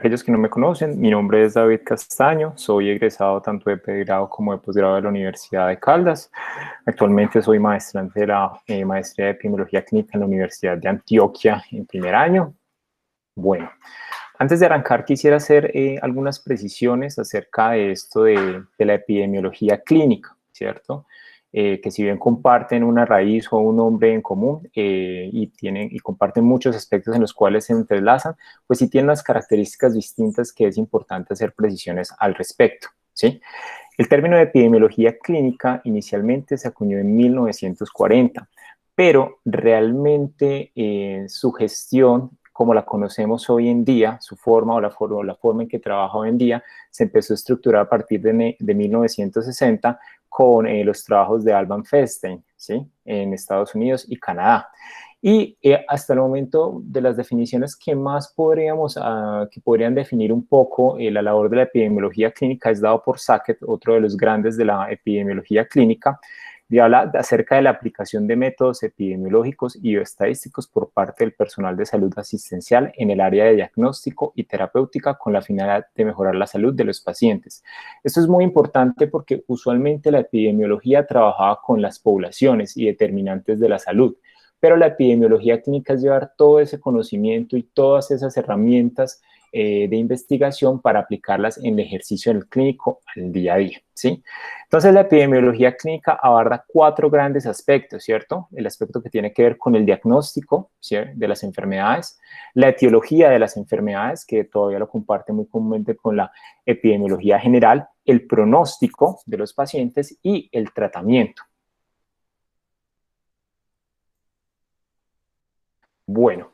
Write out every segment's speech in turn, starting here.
Aquellos que no me conocen, mi nombre es David Castaño, soy egresado tanto de pregrado como de posgrado de la Universidad de Caldas. Actualmente soy maestrante de la maestría de epidemiología clínica en la Universidad de Antioquia en primer año. Bueno, antes de arrancar quisiera hacer algunas precisiones acerca de esto de la epidemiología clínica, ¿cierto? Que si bien comparten una raíz o un nombre en común y comparten muchos aspectos en los cuales se entrelazan, pues sí tienen unas características distintas que es importante hacer precisiones al respecto, ¿sí? El término de epidemiología clínica inicialmente se acuñó en 1940, pero realmente su gestión, como la conocemos hoy en día, su forma o la forma en que trabaja hoy en día, se empezó a estructurar a partir de 1960 con los trabajos de Alban Feinstein, ¿sí? En Estados Unidos y Canadá. Y hasta el momento de las definiciones que más que podrían definir un poco la labor de la epidemiología clínica es dado por Sackett, otro de los grandes de la epidemiología clínica, y habla acerca de la aplicación de métodos epidemiológicos y bioestadísticos por parte del personal de salud asistencial en el área de diagnóstico y terapéutica con la finalidad de mejorar la salud de los pacientes. Esto es muy importante porque usualmente la epidemiología trabajaba con las poblaciones y determinantes de la salud, pero la epidemiología clínica es llevar todo ese conocimiento y todas esas herramientas de investigación para aplicarlas en el ejercicio del clínico al día a día, ¿sí? Entonces, la epidemiología clínica abarca 4 grandes aspectos, ¿cierto? El aspecto que tiene que ver con el diagnóstico, ¿sí?, de las enfermedades, la etiología de las enfermedades, que todavía lo comparte muy comúnmente con la epidemiología general, el pronóstico de los pacientes y el tratamiento. Bueno,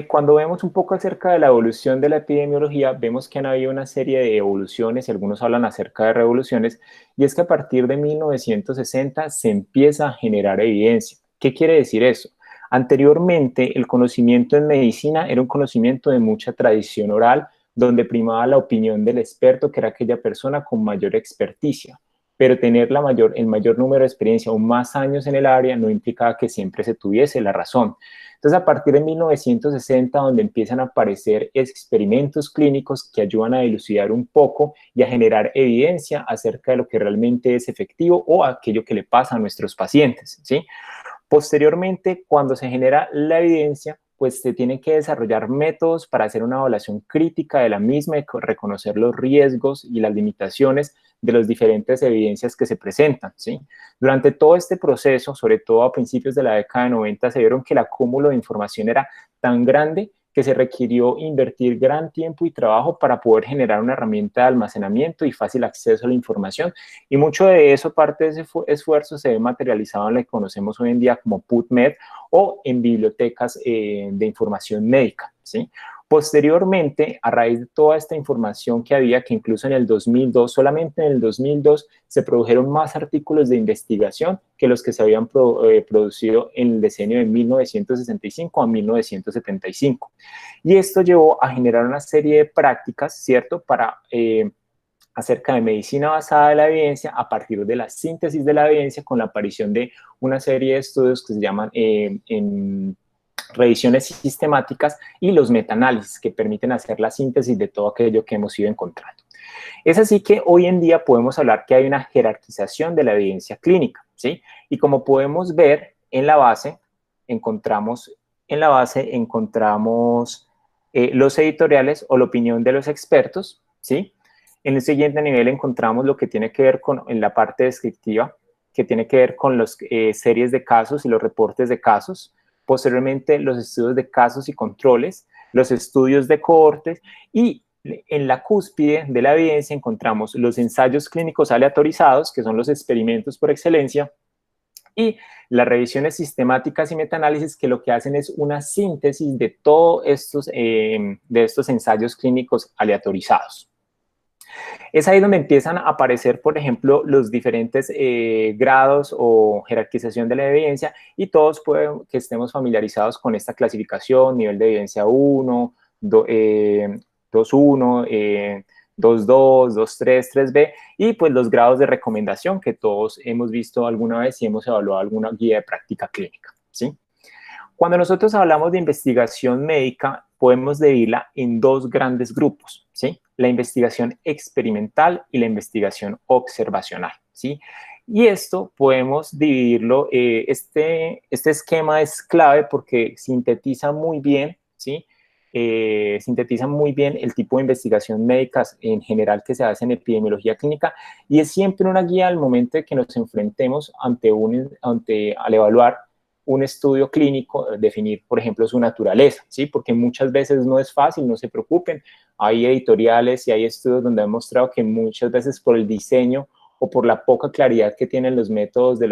cuando vemos un poco acerca de la evolución de la epidemiología, vemos que han habido una serie de evoluciones, y algunos hablan acerca de revoluciones, y es que a partir de 1960 se empieza a generar evidencia. ¿Qué quiere decir eso? Anteriormente, el conocimiento en medicina era un conocimiento de mucha tradición oral, donde primaba la opinión del experto, que era aquella persona con mayor experticia, pero tener el mayor número de experiencia o más años en el área no implicaba que siempre se tuviese la razón. Entonces, a partir de 1960, donde empiezan a aparecer experimentos clínicos que ayudan a dilucidar un poco y a generar evidencia acerca de lo que realmente es efectivo o aquello que le pasa a nuestros pacientes, ¿sí? Posteriormente, cuando se genera la evidencia, pues se tienen que desarrollar métodos para hacer una evaluación crítica de la misma y reconocer los riesgos y las limitaciones de las diferentes evidencias que se presentan, ¿sí? Durante todo este proceso, sobre todo a principios de la década de 90, se vieron que el acúmulo de información era tan grande que se requirió invertir gran tiempo y trabajo para poder generar una herramienta de almacenamiento y fácil acceso a la información. Y mucho de eso, parte de ese esfuerzo, se ve materializado en lo que conocemos hoy en día como PubMed o en bibliotecas de información médica, ¿sí? Posteriormente, a raíz de toda esta información que había, que incluso en el 2002, solamente en el 2002, se produjeron más artículos de investigación que los que se habían producido en el decenio de 1965 a 1975. Y esto llevó a generar una serie de prácticas, ¿cierto?, para acerca de medicina basada en la evidencia a partir de la síntesis de la evidencia con la aparición de una serie de estudios que se llaman en revisiones sistemáticas y los metaanálisis que permiten hacer la síntesis de todo aquello que hemos ido encontrando. Es así que hoy en día podemos hablar que hay una jerarquización de la evidencia clínica, ¿sí? Y como podemos ver en la base, encontramos los editoriales o la opinión de los expertos, ¿sí? En el siguiente nivel encontramos lo que tiene que ver con en la parte descriptiva, que tiene que ver con las series de casos y los reportes de casos, posteriormente los estudios de casos y controles, los estudios de cohortes y en la cúspide de la evidencia encontramos los ensayos clínicos aleatorizados, que son los experimentos por excelencia, y las revisiones sistemáticas y metaanálisis, que lo que hacen es una síntesis de todos estos ensayos clínicos aleatorizados. Es ahí donde empiezan a aparecer, por ejemplo, los diferentes grados o jerarquización de la evidencia, y todos pueden que estemos familiarizados con esta clasificación: nivel de evidencia 1, 2.1, 2.2, 2.3, 3B, y pues los grados de recomendación que todos hemos visto alguna vez y hemos evaluado alguna guía de práctica clínica, ¿sí? Cuando nosotros hablamos de investigación médica, podemos dividirla en dos grandes grupos, ¿sí? La investigación experimental y la investigación observacional, ¿sí? Y esto podemos dividirlo, este esquema es clave porque sintetiza muy bien, ¿sí? Sintetiza muy bien el tipo de investigación médica en general que se hace en epidemiología clínica y es siempre una guía al momento de que nos enfrentemos al evaluar un estudio clínico, definir, por ejemplo, su naturaleza, ¿sí? Porque muchas veces no es fácil, no se preocupen. Hay editoriales y hay estudios donde han mostrado que muchas veces por el diseño o por la poca claridad que tienen los métodos de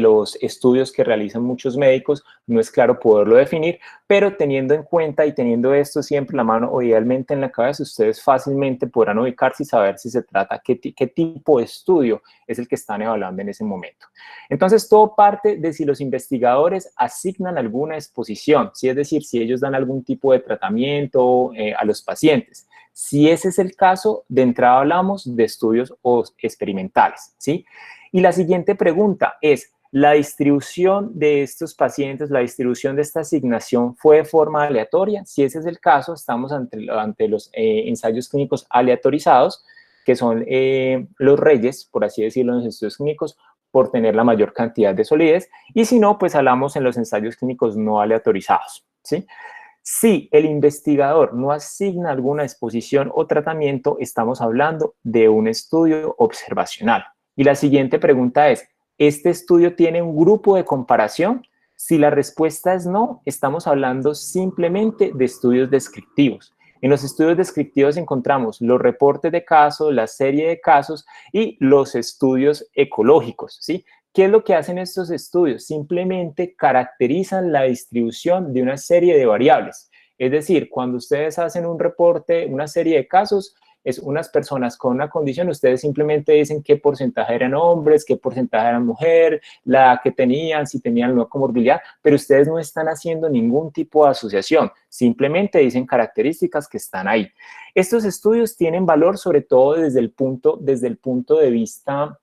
los estudios que realizan muchos médicos, no es claro poderlo definir, pero teniendo en cuenta y teniendo esto siempre la mano o idealmente en la cabeza, ustedes fácilmente podrán ubicarse y saber si se trata, qué tipo de estudio es el que están evaluando en ese momento. Entonces, todo parte de si los investigadores asignan alguna exposición, ¿sí? Es decir, si ellos dan algún tipo de tratamiento a los pacientes. Si ese es el caso, de entrada hablamos de estudios experimentales, ¿sí? Y la siguiente pregunta es, ¿la distribución de estos pacientes, la distribución de esta asignación fue de forma aleatoria? Si ese es el caso, estamos ante los ensayos clínicos aleatorizados, que son los reyes, por así decirlo, en los estudios clínicos, por tener la mayor cantidad de solidez. Y si no, pues hablamos en los ensayos clínicos no aleatorizados, ¿sí? Si el investigador no asigna alguna exposición o tratamiento, estamos hablando de un estudio observacional. Y la siguiente pregunta es, ¿este estudio tiene un grupo de comparación? Si la respuesta es no, estamos hablando simplemente de estudios descriptivos. En los estudios descriptivos encontramos los reportes de casos, la serie de casos y los estudios ecológicos, ¿sí? ¿Qué es lo que hacen estos estudios? Simplemente caracterizan la distribución de una serie de variables. Es decir, cuando ustedes hacen un reporte, una serie de casos, es unas personas con una condición, ustedes simplemente dicen qué porcentaje eran hombres, qué porcentaje eran mujeres, la que tenían, si tenían una comorbilidad, pero ustedes no están haciendo ningún tipo de asociación, simplemente dicen características que están ahí. Estos estudios tienen valor sobre todo desde el punto de vista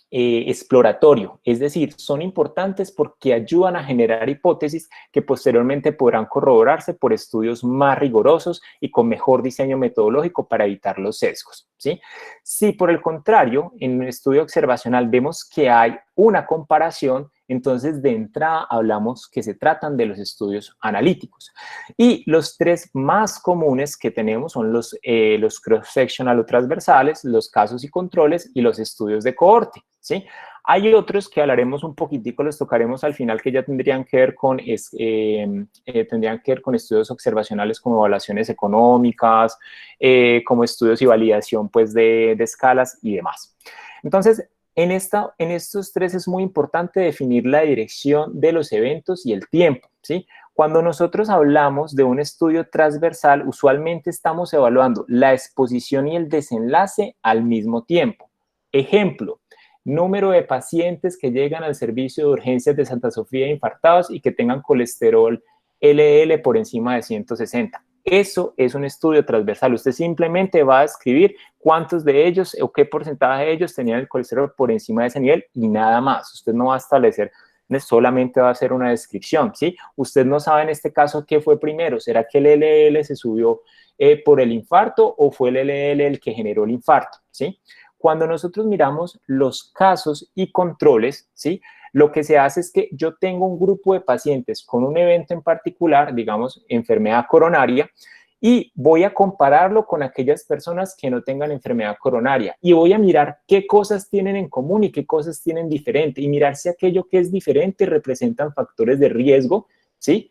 exploratorio, es decir, son importantes porque ayudan a generar hipótesis que posteriormente podrán corroborarse por estudios más rigurosos y con mejor diseño metodológico para evitar los sesgos, ¿sí? Si por el contrario, en un estudio observacional vemos que hay una comparación, entonces de entrada hablamos que se tratan de los estudios analíticos. Y los tres más comunes que tenemos son los cross-sectional o transversales, los casos y controles y los estudios de cohorte, ¿sí? Hay otros que hablaremos un poquitico, los tocaremos al final, que ya tendrían que ver con estudios observacionales como evaluaciones económicas, como estudios y validación pues, de escalas y demás. Entonces, en estos tres es muy importante definir la dirección de los eventos y el tiempo, ¿sí? Cuando nosotros hablamos de un estudio transversal, usualmente estamos evaluando la exposición y el desenlace al mismo tiempo. Ejemplo, número de pacientes que llegan al servicio de urgencias de Santa Sofía infartados y que tengan colesterol LDL por encima de 160. Eso es un estudio transversal. Usted simplemente va a escribir cuántos de ellos o qué porcentaje de ellos tenían el colesterol por encima de ese nivel y nada más. Usted no va a establecer, solamente va a hacer una descripción, ¿sí? Usted no sabe en este caso qué fue primero. ¿Será que el LDL se subió por el infarto o fue el LDL el que generó el infarto, ¿sí? Cuando nosotros miramos los casos y controles, ¿sí? Lo que se hace es que yo tengo un grupo de pacientes con un evento en particular, digamos, enfermedad coronaria, y voy a compararlo con aquellas personas que no tengan enfermedad coronaria y voy a mirar qué cosas tienen en común y qué cosas tienen diferente y mirar si aquello que es diferente representan factores de riesgo, ¿sí?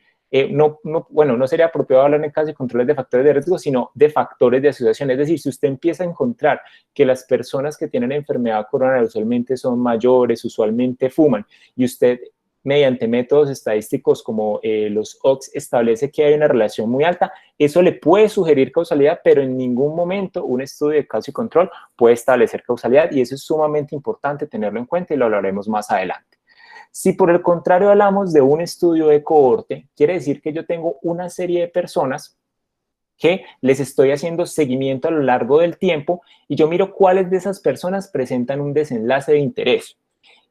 No sería apropiado hablar en caso de controles de factores de riesgo, sino de factores de asociación. Es decir, si usted empieza a encontrar que las personas que tienen enfermedad coronaria usualmente son mayores, usualmente fuman, y usted mediante métodos estadísticos como los OX establece que hay una relación muy alta, eso le puede sugerir causalidad, pero en ningún momento un estudio de caso y control puede establecer causalidad y eso es sumamente importante tenerlo en cuenta y lo hablaremos más adelante. Si por el contrario hablamos de un estudio de cohorte, quiere decir que yo tengo una serie de personas que les estoy haciendo seguimiento a lo largo del tiempo y yo miro cuáles de esas personas presentan un desenlace de interés.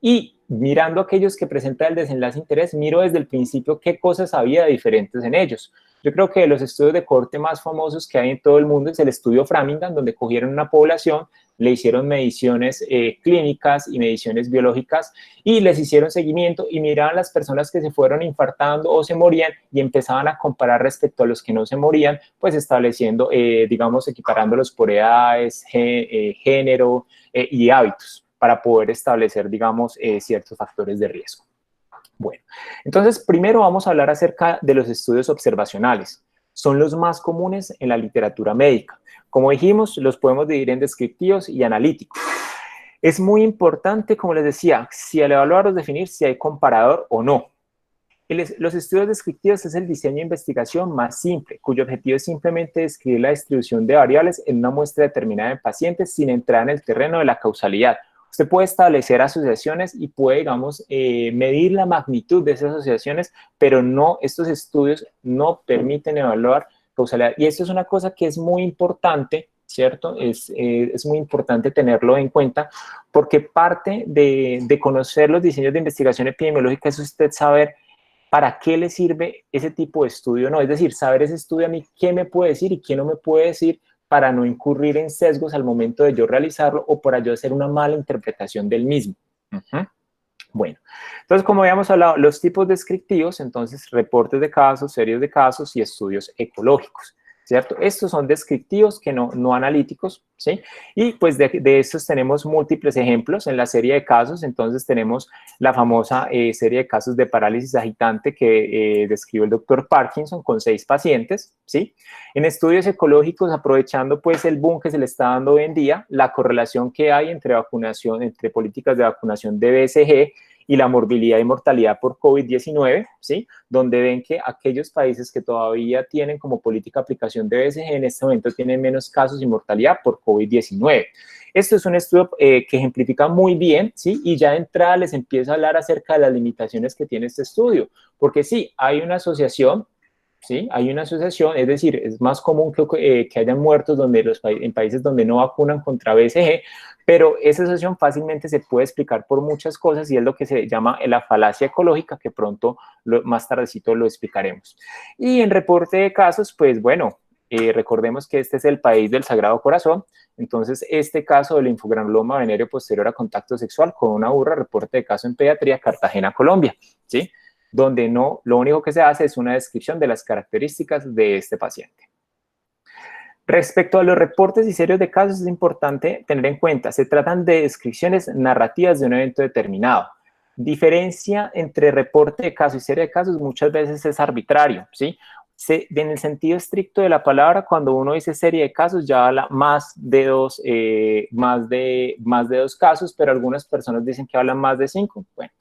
Y mirando aquellos que presentan el desenlace de interés, miro desde el principio qué cosas había diferentes en ellos. Yo creo que de los estudios de corte más famosos que hay en todo el mundo es el estudio Framingham, donde cogieron una población, le hicieron mediciones clínicas y mediciones biológicas y les hicieron seguimiento y miraban las personas que se fueron infartando o se morían y empezaban a comparar respecto a los que no se morían, pues estableciendo, digamos, equiparándolos por edades, género y hábitos para poder establecer, digamos, ciertos factores de riesgo. Bueno, entonces primero vamos a hablar acerca de los estudios observacionales. Son los más comunes en la literatura médica. Como dijimos, los podemos dividir en descriptivos y analíticos. Es muy importante, como les decía, si al evaluarlos definir si hay comparador o no. Los estudios descriptivos es el diseño de investigación más simple, cuyo objetivo es simplemente describir la distribución de variables en una muestra determinada de pacientes sin entrar en el terreno de la causalidad. Usted puede establecer asociaciones y puede, digamos, medir la magnitud de esas asociaciones, pero no, estos estudios no permiten evaluar causalidad. Y esto es una cosa que es muy importante, ¿cierto? Es muy importante tenerlo en cuenta, porque parte de conocer los diseños de investigación epidemiológica es usted saber para qué le sirve ese tipo de estudio, no, es decir, saber ese estudio a mí qué me puede decir y qué no me puede decir para no incurrir en sesgos al momento de yo realizarlo o para yo hacer una mala interpretación del mismo. Bueno, entonces como habíamos hablado, los tipos descriptivos, entonces reportes de casos, series de casos y estudios ecológicos, ¿cierto? Estos son descriptivos que no analíticos, ¿sí? Y pues de estos tenemos múltiples ejemplos en la serie de casos. Entonces tenemos la famosa serie de casos de parálisis agitante que describe el doctor Parkinson con 6 pacientes, ¿sí? En estudios ecológicos, aprovechando pues el boom que se le está dando hoy en día, la correlación que hay entre vacunación, entre políticas de vacunación de BCG y la morbilidad y mortalidad por COVID-19, ¿sí? Donde ven que aquellos países que todavía tienen como política aplicación de BCG en este momento tienen menos casos y mortalidad por COVID-19. Esto es un estudio que ejemplifica muy bien, ¿sí? Y ya de entrada les empiezo a hablar acerca de las limitaciones que tiene este estudio, porque sí, hay una asociación, ¿sí? Hay una asociación, es decir, es más común que hayan muertos en países donde no vacunan contra BCG, pero esa asociación fácilmente se puede explicar por muchas cosas y es lo que se llama la falacia ecológica, que pronto más tardecito lo explicaremos. Y en reporte de casos, pues bueno, recordemos que este es el país del Sagrado Corazón. Entonces, este caso del linfogranuloma venéreo posterior a contacto sexual con una burra, reporte de caso en pediatría, Cartagena, Colombia, ¿sí? Donde no, lo único que se hace es una descripción de las características de este paciente. Respecto a los reportes y series de casos, es importante tener en cuenta, se tratan de descripciones narrativas de un evento determinado. Diferencia entre reporte de caso y serie de casos muchas veces es arbitrario, ¿sí? En el sentido estricto de la palabra, cuando uno dice serie de casos, ya habla más de dos casos, pero algunas personas dicen que hablan más de 5. Bueno,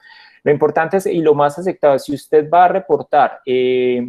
lo importante es, y lo más aceptado, si usted va a reportar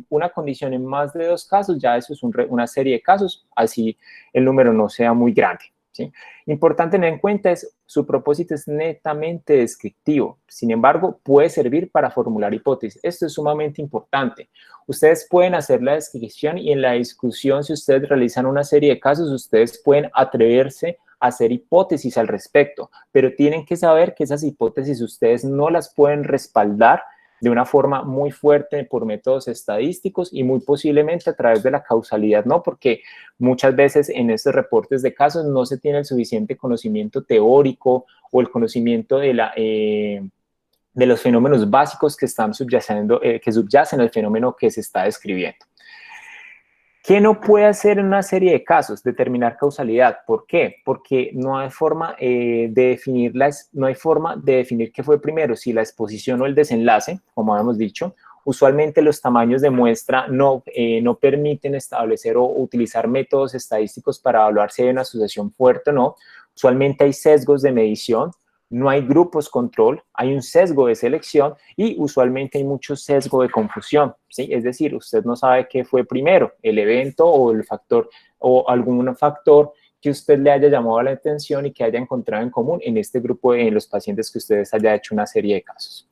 una condición en más de 2 casos, ya eso es una serie de casos, así el número no sea muy grande, ¿sí? Importante tener en cuenta es, su propósito es netamente descriptivo, sin embargo, puede servir para formular hipótesis. Esto es sumamente importante. Ustedes pueden hacer la descripción y en la discusión, si ustedes realizan una serie de casos, ustedes pueden atreverse a hacer hipótesis al respecto, pero tienen que saber que esas hipótesis ustedes no las pueden respaldar de una forma muy fuerte por métodos estadísticos y muy posiblemente a través de la causalidad, ¿no? Porque muchas veces en estos reportes de casos no se tiene el suficiente conocimiento teórico o el conocimiento de los fenómenos básicos que están subyacendo, que subyacen al fenómeno que se está describiendo. ¿Qué no puede hacer en una serie de casos? Determinar causalidad. ¿Por qué? Porque no hay forma no hay forma de definir qué fue primero, si la exposición o el desenlace, como habíamos dicho. Usualmente los tamaños de muestra no permiten establecer o utilizar métodos estadísticos para evaluar si hay una asociación fuerte o no. Usualmente hay sesgos de medición. No hay grupos control, hay un sesgo de selección y usualmente hay mucho sesgo de confusión, ¿sí? Es decir, usted no sabe qué fue primero, el evento o el factor o algún factor que usted le haya llamado la atención y que haya encontrado en común en este grupo de los pacientes que ustedes haya hecho una serie de casos.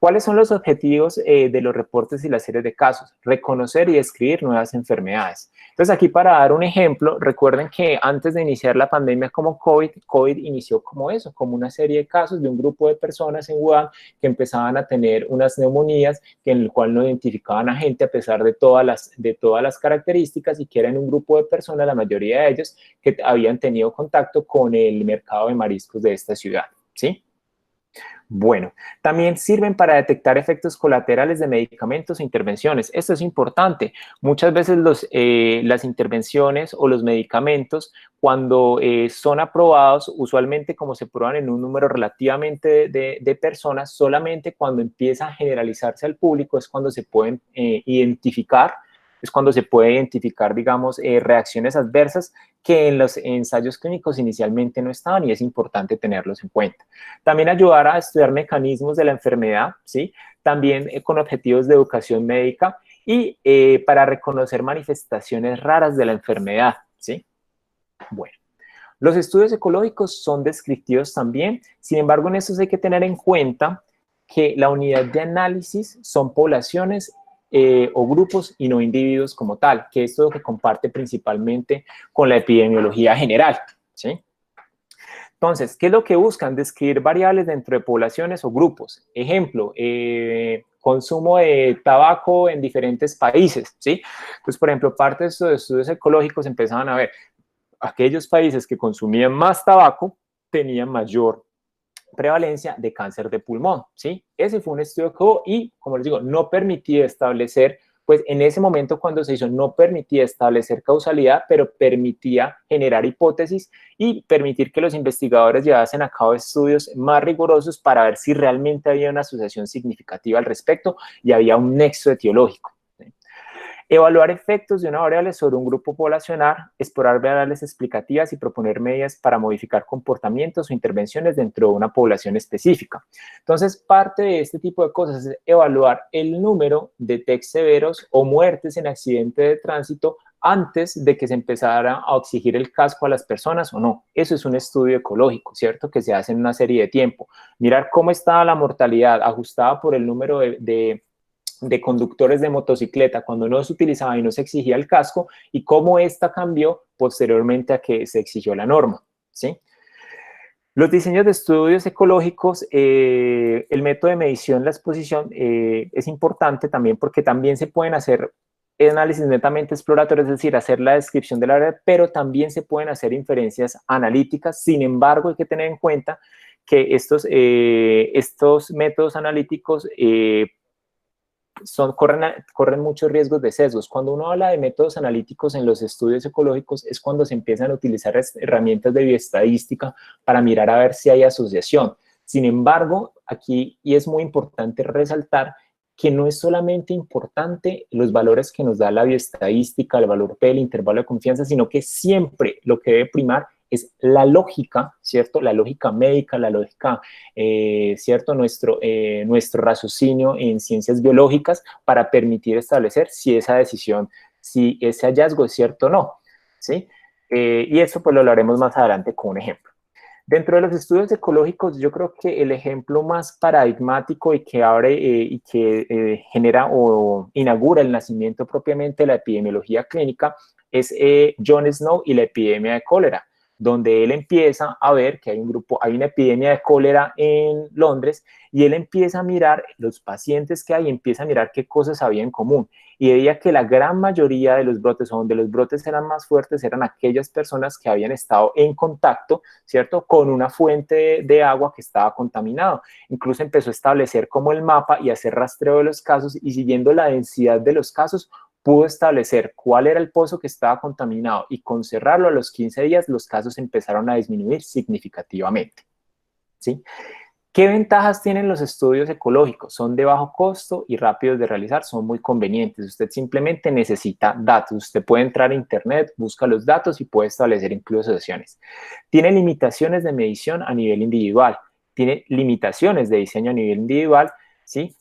¿Cuáles son los objetivos de los reportes y las series de casos? Reconocer y describir nuevas enfermedades. Entonces, aquí para dar un ejemplo, recuerden que antes de iniciar la pandemia como COVID inició como eso, como una serie de casos de un grupo de personas en Wuhan que empezaban a tener unas neumonías en el cual no identificaban a gente a pesar de todas las características y que eran un grupo de personas, la mayoría de ellos, que habían tenido contacto con el mercado de mariscos de esta ciudad, ¿sí? Bueno, también sirven para detectar efectos colaterales de medicamentos e intervenciones. Esto es importante. Muchas veces las intervenciones o los medicamentos, cuando son aprobados, usualmente como se prueban en un número relativamente de personas, solamente cuando empieza a generalizarse al público es cuando se pueden identificar, digamos, reacciones adversas que en los ensayos clínicos inicialmente no estaban y es importante tenerlos en cuenta. También ayudar a estudiar mecanismos de la enfermedad, ¿sí? También con objetivos de educación médica y para reconocer manifestaciones raras de la enfermedad, ¿sí? Bueno, los estudios ecológicos son descriptivos también, sin embargo, en estos hay que tener en cuenta que la unidad de análisis son poblaciones o grupos y no individuos como tal, que esto es lo que comparte principalmente con la epidemiología general, ¿sí? Entonces, ¿qué es lo que buscan? Describir variables dentro de poblaciones o grupos. Ejemplo, consumo de tabaco en diferentes países, ¿sí? Entonces, por ejemplo, parte de estos estudios ecológicos empezaban a ver aquellos países que consumían más tabaco tenían mayor prevalencia de cáncer de pulmón, ¿sí? Ese fue un estudio que hubo y, como les digo, no permitía establecer, pues en ese momento cuando se hizo, no permitía establecer causalidad, pero permitía generar hipótesis y permitir que los investigadores llevasen a cabo estudios más rigurosos para ver si realmente había una asociación significativa al respecto y había un nexo etiológico. Evaluar efectos de una variable sobre un grupo poblacional, explorar variables explicativas y proponer medidas para modificar comportamientos o intervenciones dentro de una población específica. Entonces, parte de este tipo de cosas es evaluar el número de TEC severos o muertes en accidente de tránsito antes de que se empezara a exigir el casco a las personas o no. Eso es un estudio ecológico, ¿cierto? Que se hace en una serie de tiempo. Mirar cómo estaba la mortalidad ajustada por el número de conductores de motocicleta cuando no se utilizaba y no se exigía el casco y cómo esta cambió posteriormente a que se exigió la norma, ¿sí? Los diseños de estudios ecológicos, el método de medición, la exposición, es importante también porque también se pueden hacer análisis netamente exploratorios, es decir, hacer la descripción del área, pero también se pueden hacer inferencias analíticas. Sin embargo, hay que tener en cuenta que estos métodos analíticos corren muchos riesgos de sesgos. Cuando uno habla de métodos analíticos en los estudios ecológicos es cuando se empiezan a utilizar herramientas de bioestadística para mirar a ver si hay asociación. Sin embargo, aquí, y es muy importante resaltar, que no es solamente importante los valores que nos da la bioestadística, el valor P, el intervalo de confianza, sino que siempre lo que debe primar es la lógica, ¿cierto? La lógica médica, la lógica, ¿cierto? Nuestro raciocinio en ciencias biológicas para permitir establecer si esa decisión, si ese hallazgo es cierto o no, ¿sí? Y eso pues lo hablaremos más adelante con un ejemplo. Dentro de los estudios ecológicos, yo creo que el ejemplo más paradigmático y que abre y que genera o inaugura el nacimiento propiamente de la epidemiología clínica es John Snow y la epidemia de cólera, donde él empieza a ver que hay una epidemia de cólera en Londres y él empieza a mirar los pacientes que hay y empieza a mirar qué cosas había en común. Y veía que la gran mayoría de los brotes, o donde los brotes eran más fuertes, eran aquellas personas que habían estado en contacto, ¿cierto?, con una fuente de agua que estaba contaminado. Incluso empezó a establecer como el mapa y hacer rastreo de los casos y siguiendo la densidad de los casos, pudo establecer cuál era el pozo que estaba contaminado y con cerrarlo a los 15 días los casos empezaron a disminuir significativamente, ¿sí? ¿Qué ventajas tienen los estudios ecológicos? Son de bajo costo y rápidos de realizar, son muy convenientes. Usted simplemente necesita datos. Usted puede entrar a internet, busca los datos y puede establecer incluso asociaciones. Tiene limitaciones de medición a nivel individual, tiene limitaciones de diseño a nivel individual, ¿sí?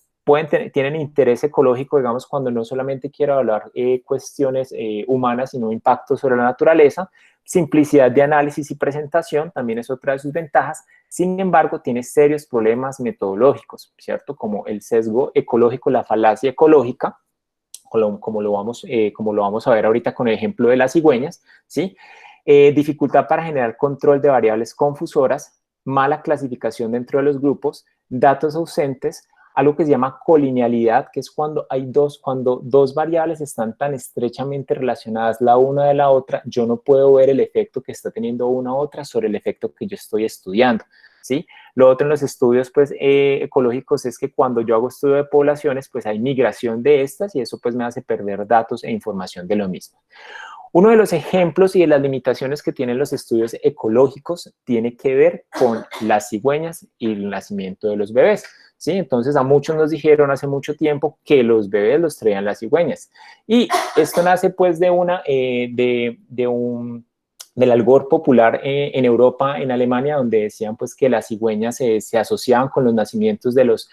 Tienen interés ecológico, digamos, cuando no solamente quiero hablar cuestiones humanas, sino impacto sobre la naturaleza. Simplicidad de análisis y presentación también es otra de sus ventajas. Sin embargo, tiene serios problemas metodológicos, ¿cierto? Como el sesgo ecológico, la falacia ecológica, como lo vamos a ver ahorita con el ejemplo de las cigüeñas, ¿sí? Dificultad para generar control de variables confusoras, mala clasificación dentro de los grupos, datos ausentes, algo que se llama colinealidad, que es cuando dos variables están tan estrechamente relacionadas la una de la otra, yo no puedo ver el efecto que está teniendo una u otra sobre el efecto que yo estoy estudiando, ¿sí? Lo otro en los estudios pues, ecológicos es que cuando yo hago estudio de poblaciones, pues hay migración de estas y eso pues me hace perder datos e información de lo mismo. Uno de los ejemplos y de las limitaciones que tienen los estudios ecológicos tiene que ver con las cigüeñas y el nacimiento de los bebés, ¿sí? Entonces a muchos nos dijeron hace mucho tiempo que los bebés los traían las cigüeñas. Y esto nace pues del albor popular en Europa, en Alemania, donde decían pues que las cigüeñas se asociaban con los nacimientos de los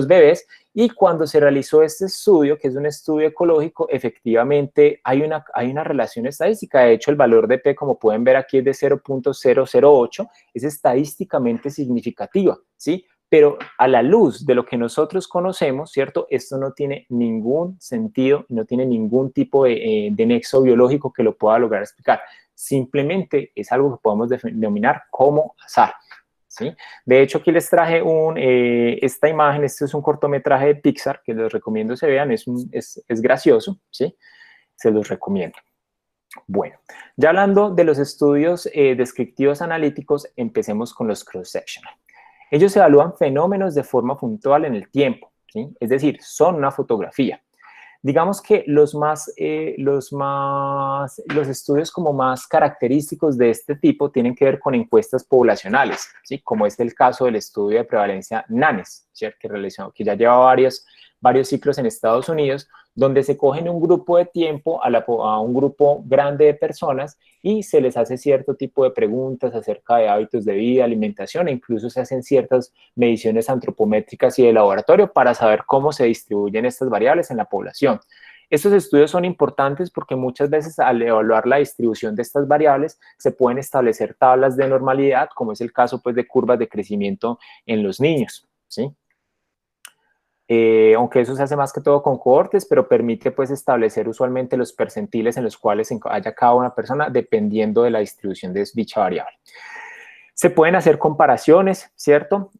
bebés, y cuando se realizó este estudio, que es un estudio ecológico, efectivamente hay una relación estadística. De hecho, el valor de P, como pueden ver aquí, es de 0.008, es estadísticamente significativa, ¿sí? Pero a la luz de lo que nosotros conocemos, ¿cierto? Esto no tiene ningún sentido, no tiene ningún tipo de nexo biológico que lo pueda lograr explicar. Simplemente es algo que podemos denominar como azar, ¿sí? De hecho, aquí les traje esta imagen. Este es un cortometraje de Pixar que les recomiendo se vean, es gracioso, ¿sí? Se los recomiendo. Bueno, ya hablando de los estudios descriptivos analíticos, empecemos con los cross-sectional. Ellos evalúan fenómenos de forma puntual en el tiempo, ¿sí? Es decir, son una fotografía. Digamos que los estudios como más característicos de este tipo tienen que ver con encuestas poblacionales, ¿sí? Como es el caso del estudio de prevalencia NANES, ¿sí? Que ya lleva varios ciclos en Estados Unidos, donde se cogen un grupo de tiempo a un grupo grande de personas y se les hace cierto tipo de preguntas acerca de hábitos de vida, alimentación, e incluso se hacen ciertas mediciones antropométricas y de laboratorio para saber cómo se distribuyen estas variables en la población. Estos estudios son importantes porque muchas veces al evaluar la distribución de estas variables se pueden establecer tablas de normalidad, como es el caso pues, de curvas de crecimiento en los niños, ¿sí? Aunque eso se hace más que todo con cohortes, pero permite pues establecer usualmente los percentiles en los cuales haya cada una persona dependiendo de la distribución de dicha variable. Se pueden hacer comparaciones, ¿cierto?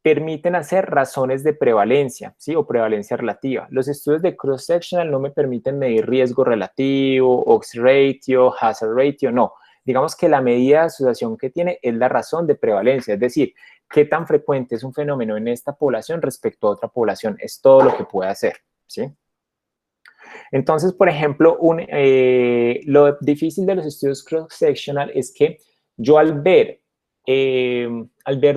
Permiten hacer razones de prevalencia, ¿sí? O prevalencia relativa. Los estudios de cross-sectional no me permiten medir riesgo relativo, odds ratio, hazard ratio, no. Digamos que la medida de asociación que tiene es la razón de prevalencia, es decir, qué tan frecuente es un fenómeno en esta población respecto a otra población, es todo lo que puede hacer, ¿sí? Entonces, por ejemplo, lo difícil de los estudios cross-sectional es que yo al ver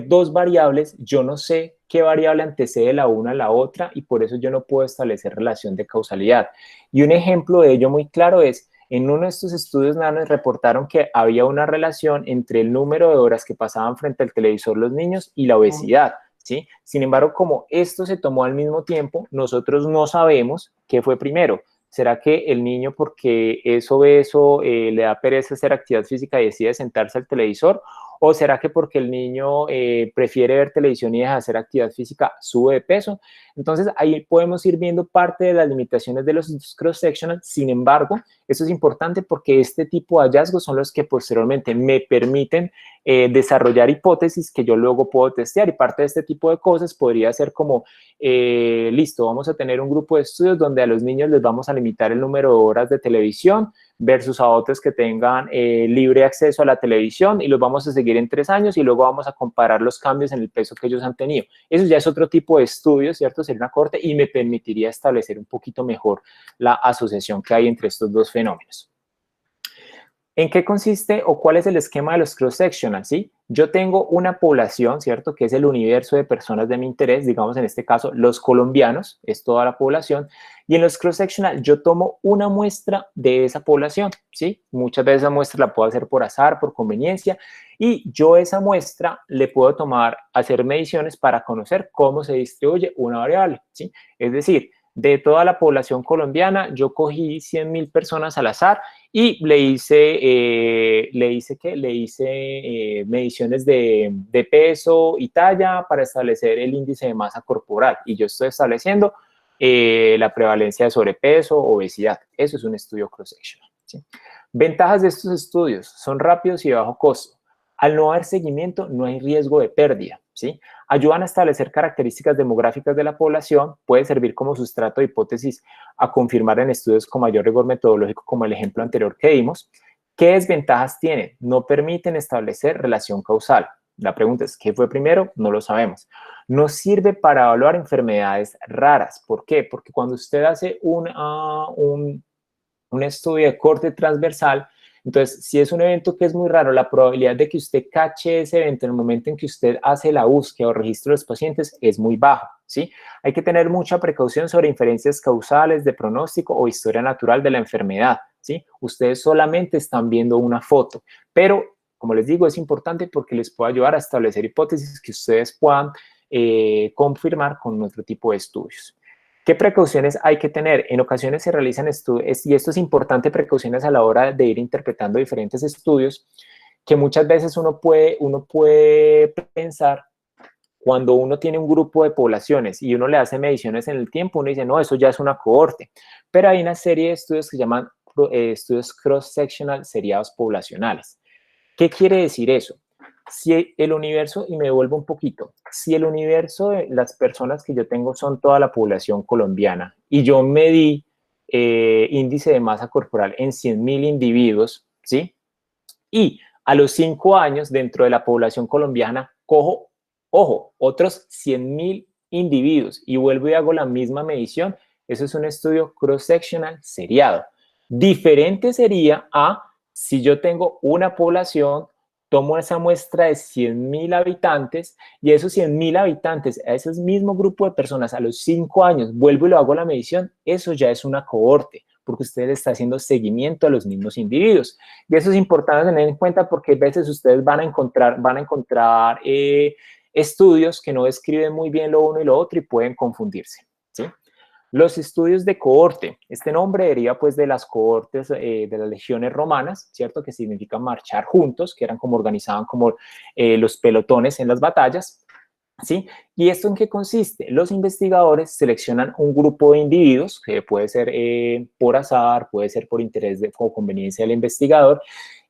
dos variables, yo no sé qué variable antecede la una a la otra y por eso yo no puedo establecer relación de causalidad. Y un ejemplo de ello muy claro es, en uno de estos estudios NANES reportaron que había una relación entre el número de horas que pasaban frente al televisor los niños y la obesidad, ¿sí? Sin embargo, como esto se tomó al mismo tiempo, nosotros no sabemos qué fue primero. ¿Será que el niño, porque es obeso, le da pereza hacer actividad física y decide sentarse al televisor? ¿O será que porque el niño prefiere ver televisión y deja de hacer actividad física, sube de peso? Entonces, ahí podemos ir viendo parte de las limitaciones de los cross-sectional. Sin embargo, eso es importante porque este tipo de hallazgos son los que posteriormente me permiten desarrollar hipótesis que yo luego puedo testear, y parte de este tipo de cosas podría ser como, listo, vamos a tener un grupo de estudios donde a los niños les vamos a limitar el número de horas de televisión versus a otros que tengan libre acceso a la televisión, y los vamos a seguir en 3 años y luego vamos a comparar los cambios en el peso que ellos han tenido. Eso ya es otro tipo de estudio, ¿cierto? Sería una corte y me permitiría establecer un poquito mejor la asociación que hay entre estos dos fenómenos. ¿En qué consiste o cuál es el esquema de los cross-sectional? ¿Sí? Yo tengo una población, ¿cierto? Que es el universo de personas de mi interés, digamos en este caso los colombianos, es toda la población, y en los cross-sectional yo tomo una muestra de esa población, ¿sí? Muchas veces esa muestra la puedo hacer por azar, por conveniencia, y yo esa muestra le puedo hacer mediciones para conocer cómo se distribuye una variable, ¿sí? Es decir, de toda la población colombiana, yo cogí 100.000 personas al azar y le hice mediciones de peso y talla para establecer el índice de masa corporal. Y yo estoy estableciendo la prevalencia de sobrepeso, obesidad. Eso es un estudio cross-sectional, ¿sí? Ventajas de estos estudios: son rápidos y de bajo costo. Al no haber seguimiento, no hay riesgo de pérdida, ¿sí? Ayudan a establecer características demográficas de la población, puede servir como sustrato de hipótesis a confirmar en estudios con mayor rigor metodológico, como el ejemplo anterior que dimos. ¿Qué desventajas tienen? No permiten establecer relación causal. La pregunta es, ¿qué fue primero? No lo sabemos. No sirve para evaluar enfermedades raras. ¿Por qué? Porque cuando usted hace un estudio de corte transversal, entonces, si es un evento que es muy raro, la probabilidad de que usted cache ese evento en el momento en que usted hace la búsqueda o registro de los pacientes es muy bajo, ¿sí? Hay que tener mucha precaución sobre inferencias causales de pronóstico o historia natural de la enfermedad, ¿sí? Ustedes solamente están viendo una foto, pero, como les digo, es importante porque les puede ayudar a establecer hipótesis que ustedes puedan confirmar con otro tipo de estudios. ¿Qué precauciones hay que tener? En ocasiones se realizan estudios, y esto es importante, precauciones a la hora de ir interpretando diferentes estudios, que muchas veces uno puede pensar, cuando uno tiene un grupo de poblaciones y uno le hace mediciones en el tiempo, uno dice, no, eso ya es una cohorte. Pero hay una serie de estudios que se llaman estudios cross-sectional seriados poblacionales. ¿Qué quiere decir eso? Si el universo, y me devuelvo un poquito, si el universo de las personas que yo tengo son toda la población colombiana y yo medí índice de masa corporal en 100.000 individuos, ¿sí? Y a los 5 años, dentro de la población colombiana, cojo, ojo, otros 100.000 individuos y vuelvo y hago la misma medición. Eso es un estudio cross-sectional seriado. Diferente sería a si yo tengo una población, tomo esa muestra de 100.000 habitantes y esos 100.000 habitantes, a ese mismo grupo de personas, a los 5 años, vuelvo y lo hago la medición, eso ya es una cohorte, porque usted está haciendo seguimiento a los mismos individuos. Y eso es importante tener en cuenta porque a veces ustedes van a encontrar estudios que no describen muy bien lo uno y lo otro y pueden confundirse, ¿sí? Los estudios de cohorte, este nombre deriva pues de las cohortes de las legiones romanas, ¿cierto? Que significa marchar juntos, que eran como organizaban como los pelotones en las batallas, ¿sí? ¿Y esto en qué consiste? Los investigadores seleccionan un grupo de individuos, que puede ser por azar, puede ser por interés o conveniencia del investigador,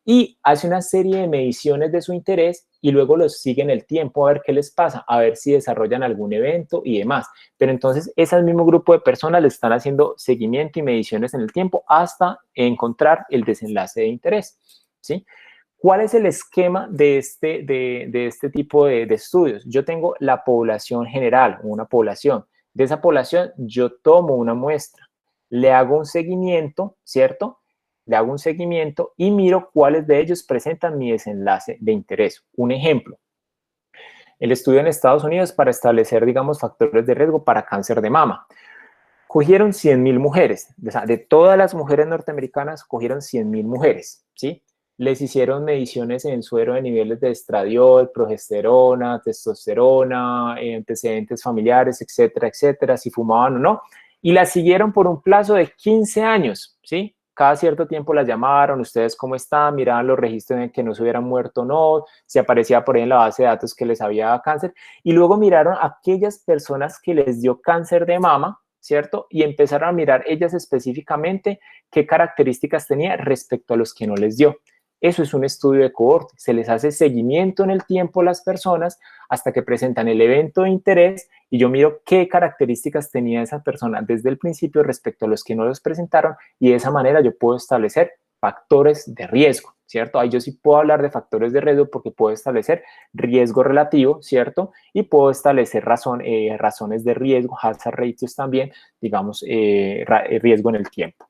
y hace una serie de mediciones de su interés y luego los sigue en el tiempo a ver qué les pasa, a ver si desarrollan algún evento y demás. Pero entonces, ese mismo grupo de personas le están haciendo seguimiento y mediciones en el tiempo hasta encontrar el desenlace de interés, ¿sí? ¿Cuál es el esquema de este tipo de estudios? Yo tengo la población general, una población. De esa población yo tomo una muestra, le hago un seguimiento, ¿cierto? Le hago un seguimiento y miro cuáles de ellos presentan mi desenlace de interés. Un ejemplo, el estudio en Estados Unidos para establecer, digamos, factores de riesgo para cáncer de mama. Cogieron 100.000 mujeres, o sea, de todas las mujeres norteamericanas, cogieron 100.000 mujeres, ¿sí? Les hicieron mediciones en suero de niveles de estradiol, progesterona, testosterona, antecedentes familiares, etcétera, etcétera, si fumaban o no, y las siguieron por un plazo de 15 años, ¿sí? Cada cierto tiempo las llamaron, ustedes cómo están, miraban los registros en que no se hubieran muerto o no, si aparecía por ahí en la base de datos que les había dado cáncer, y luego miraron a aquellas personas que les dio cáncer de mama, ¿cierto? Y empezaron a mirar ellas específicamente qué características tenía respecto a los que no les dio. Eso es un estudio de cohorte. Se les hace seguimiento en el tiempo a las personas hasta que presentan el evento de interés y yo miro qué características tenía esa persona desde el principio respecto a los que no los presentaron y de esa manera yo puedo establecer factores de riesgo, ¿cierto? Ahí yo sí puedo hablar de factores de riesgo porque puedo establecer riesgo relativo, ¿cierto? Y puedo establecer razones de riesgo, hazard ratios también, digamos, riesgo en el tiempo.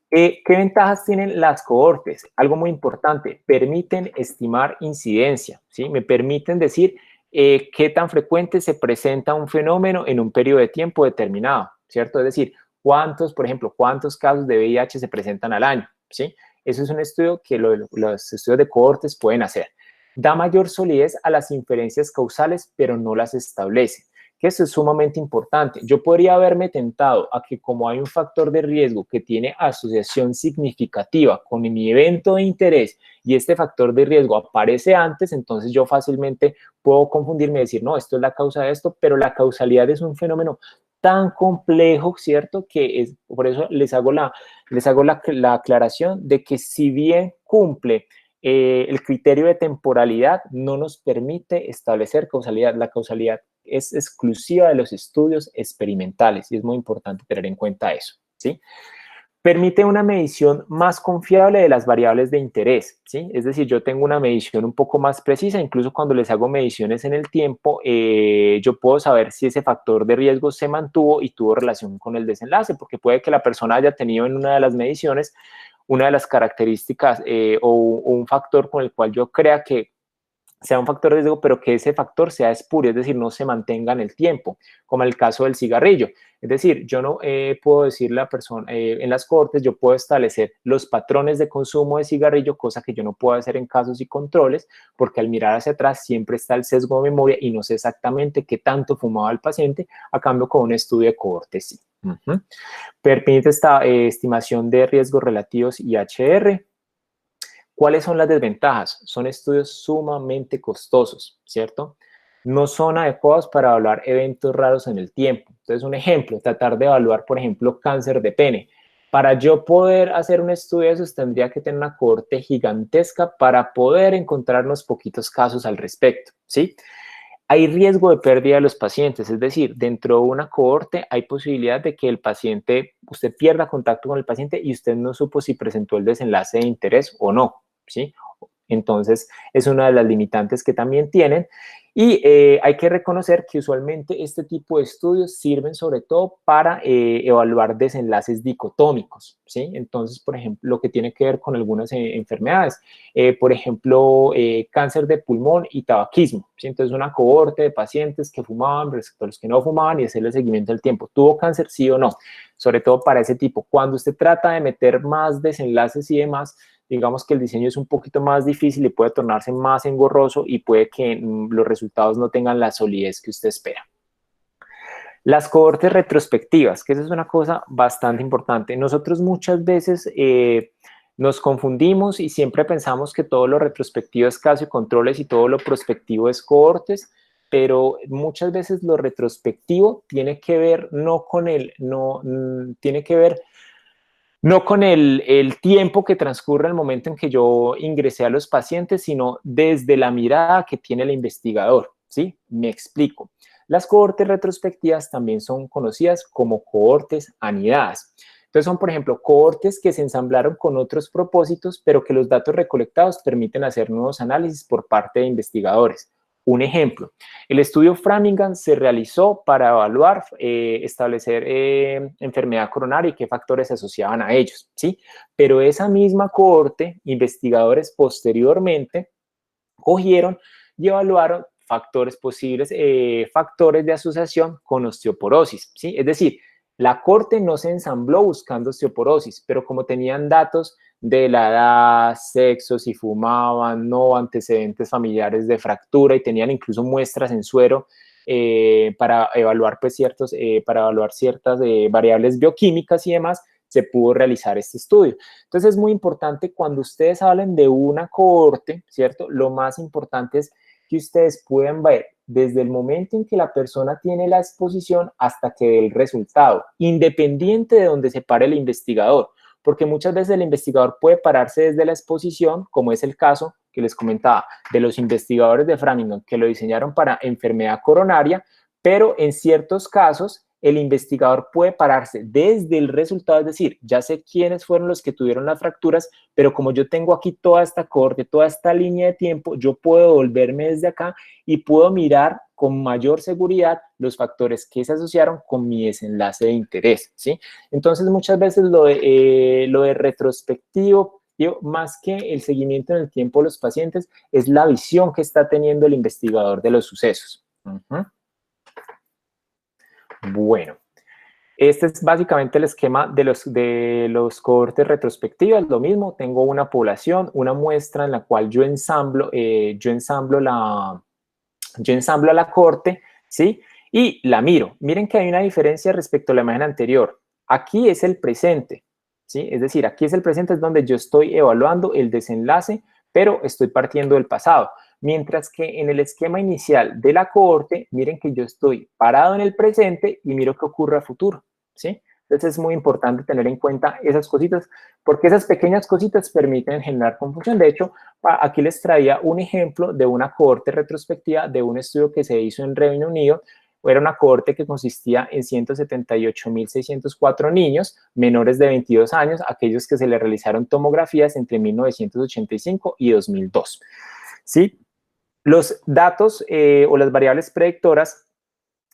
¿Qué ventajas tienen las cohortes? Algo muy importante, permiten estimar incidencia, ¿sí? Me permiten decir qué tan frecuente se presenta un fenómeno en un periodo de tiempo determinado, ¿cierto? Es decir, por ejemplo, cuántos casos de VIH se presentan al año, ¿sí? Eso es un estudio que los estudios de cohortes pueden hacer. Da mayor solidez a las inferencias causales, pero no las establece. que eso es sumamente importante. Yo podría haberme tentado a que como hay un factor de riesgo que tiene asociación significativa con mi evento de interés y este factor de riesgo aparece antes, entonces yo fácilmente puedo confundirme y decir, no, esto es la causa de esto, pero la causalidad es un fenómeno tan complejo, ¿cierto? Que es, por eso les hago la aclaración de que si bien cumple el criterio de temporalidad, no nos permite establecer causalidad. La causalidad es exclusiva de los estudios experimentales y es muy importante tener en cuenta eso, ¿sí? Permite una medición más confiable de las variables de interés, ¿sí? Es decir, yo tengo una medición un poco más precisa, incluso cuando les hago mediciones en el tiempo, yo puedo saber si ese factor de riesgo se mantuvo y tuvo relación con el desenlace, porque puede que la persona haya tenido en una de las mediciones una de las características o un factor con el cual yo crea que sea un factor de riesgo, pero que ese factor sea espurio, es decir, no se mantenga en el tiempo, como el caso del cigarrillo. Es decir, yo no puedo decirle a la persona, en las cortes, yo puedo establecer los patrones de consumo de cigarrillo, cosa que yo no puedo hacer en casos y controles, porque al mirar hacia atrás siempre está el sesgo de memoria y no sé exactamente qué tanto fumaba el paciente, a cambio con un estudio de cohorte sí. Permite esta estimación de riesgos relativos y HR. ¿Cuáles son las desventajas? Son estudios sumamente costosos, ¿cierto? No son adecuados para evaluar eventos raros en el tiempo. Entonces, un ejemplo, tratar de evaluar, por ejemplo, cáncer de pene. Para yo poder hacer un estudio de esos, tendría que tener una cohorte gigantesca para poder encontrar unos poquitos casos al respecto, ¿sí? Hay riesgo de pérdida de los pacientes, es decir, dentro de una cohorte hay posibilidad de que el paciente, usted pierda contacto con el paciente y usted no supo si presentó el desenlace de interés o no, ¿sí? Entonces, es una de las limitantes que también tienen. Y hay que reconocer que usualmente este tipo de estudios sirven sobre todo para evaluar desenlaces dicotómicos, ¿sí? Entonces, por ejemplo, lo que tiene que ver con algunas enfermedades, por ejemplo, cáncer de pulmón y tabaquismo, ¿sí? Entonces, una cohorte de pacientes que fumaban versus los que no fumaban y hacerle seguimiento al tiempo. ¿Tuvo cáncer, sí o no? Sobre todo para ese tipo. Cuando usted trata de meter más desenlaces y demás, digamos que el diseño es un poquito más difícil y puede tornarse más engorroso y puede que los resultados no tengan la solidez que usted espera. Las cohortes retrospectivas, que esa es una cosa bastante importante. Nosotros muchas veces nos confundimos y siempre pensamos que todo lo retrospectivo es caso y controles y todo lo prospectivo es cohortes, pero muchas veces lo retrospectivo tiene que ver no con tiene que ver no con el tiempo que transcurre el momento en que yo ingresé a los pacientes, sino desde la mirada que tiene el investigador, ¿sí? Me explico. Las cohortes retrospectivas también son conocidas como cohortes anidadas. Entonces son, por ejemplo, cohortes que se ensamblaron con otros propósitos, pero que los datos recolectados permiten hacer nuevos análisis por parte de investigadores. Un ejemplo, el estudio Framingham se realizó para evaluar, establecer enfermedad coronaria y qué factores se asociaban a ellos, ¿sí? Pero esa misma cohorte, investigadores posteriormente cogieron y evaluaron factores posibles, factores de asociación con osteoporosis, ¿sí? Es decir, la corte no se ensambló buscando osteoporosis, pero como tenían datos de la edad, sexo, si fumaban, no, antecedentes familiares de fractura y tenían incluso muestras en suero para evaluar, pues, para evaluar ciertas variables bioquímicas y demás, se pudo realizar este estudio. Entonces es muy importante cuando ustedes hablen de una cohorte, ¿cierto? Lo más importante es que ustedes puedan ver desde el momento en que la persona tiene la exposición hasta que dé el resultado, independiente de donde se pare el investigador, porque muchas veces el investigador puede pararse desde la exposición, como es el caso que les comentaba de los investigadores de Framingham que lo diseñaron para enfermedad coronaria, pero en ciertos casos el investigador puede pararse desde el resultado, es decir, ya sé quiénes fueron los que tuvieron las fracturas, pero como yo tengo aquí toda esta corte, toda esta línea de tiempo, yo puedo volverme desde acá y puedo mirar con mayor seguridad los factores que se asociaron con mi desenlace de interés, ¿sí? Entonces, muchas veces lo de retrospectivo, más que el seguimiento en el tiempo de los pacientes, es la visión que está teniendo el investigador de los sucesos. Bueno, este es básicamente el esquema de los cohortes retrospectivas. Lo mismo, tengo una población, una muestra en la cual yo ensamblo la cohorte, ¿sí? y la miro. Miren que hay una diferencia respecto a la imagen anterior. Aquí es el presente, ¿sí? Es decir, aquí es el presente, es donde yo estoy evaluando el desenlace, pero estoy partiendo del pasado. Mientras que en el esquema inicial de la cohorte, miren que yo estoy parado en el presente y miro qué ocurre a futuro, ¿sí? Entonces es muy importante tener en cuenta esas cositas, porque esas pequeñas cositas permiten generar confusión. De hecho, aquí les traía un ejemplo de una cohorte retrospectiva de un estudio que se hizo en Reino Unido. Era una cohorte que consistía en 178.604 niños menores de 22 años, aquellos que se les realizaron tomografías entre 1985 y 2002. ¿Sí? Los datos o las variables predictoras,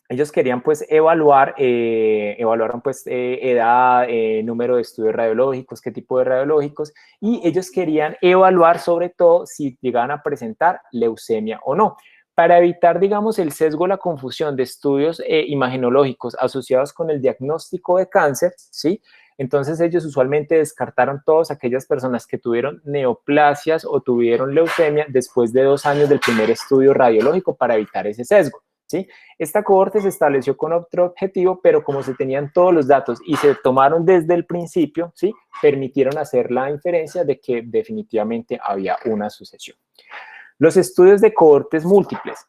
ellos querían pues evaluaron pues edad, número de estudios radiológicos, qué tipo de radiológicos, y ellos querían evaluar sobre todo si llegaban a presentar leucemia o no. Para evitar, digamos, el sesgo, la confusión de estudios imagenológicos asociados con el diagnóstico de cáncer, ¿sí? Entonces ellos usualmente descartaron todas aquellas personas que tuvieron neoplasias o tuvieron leucemia después de 2 años del primer estudio radiológico para evitar ese sesgo, ¿sí? Esta cohorte se estableció con otro objetivo, pero como se tenían todos los datos y se tomaron desde el principio, ¿sí? Permitieron hacer la inferencia de que definitivamente había una sucesión. Los estudios de cohortes múltiples.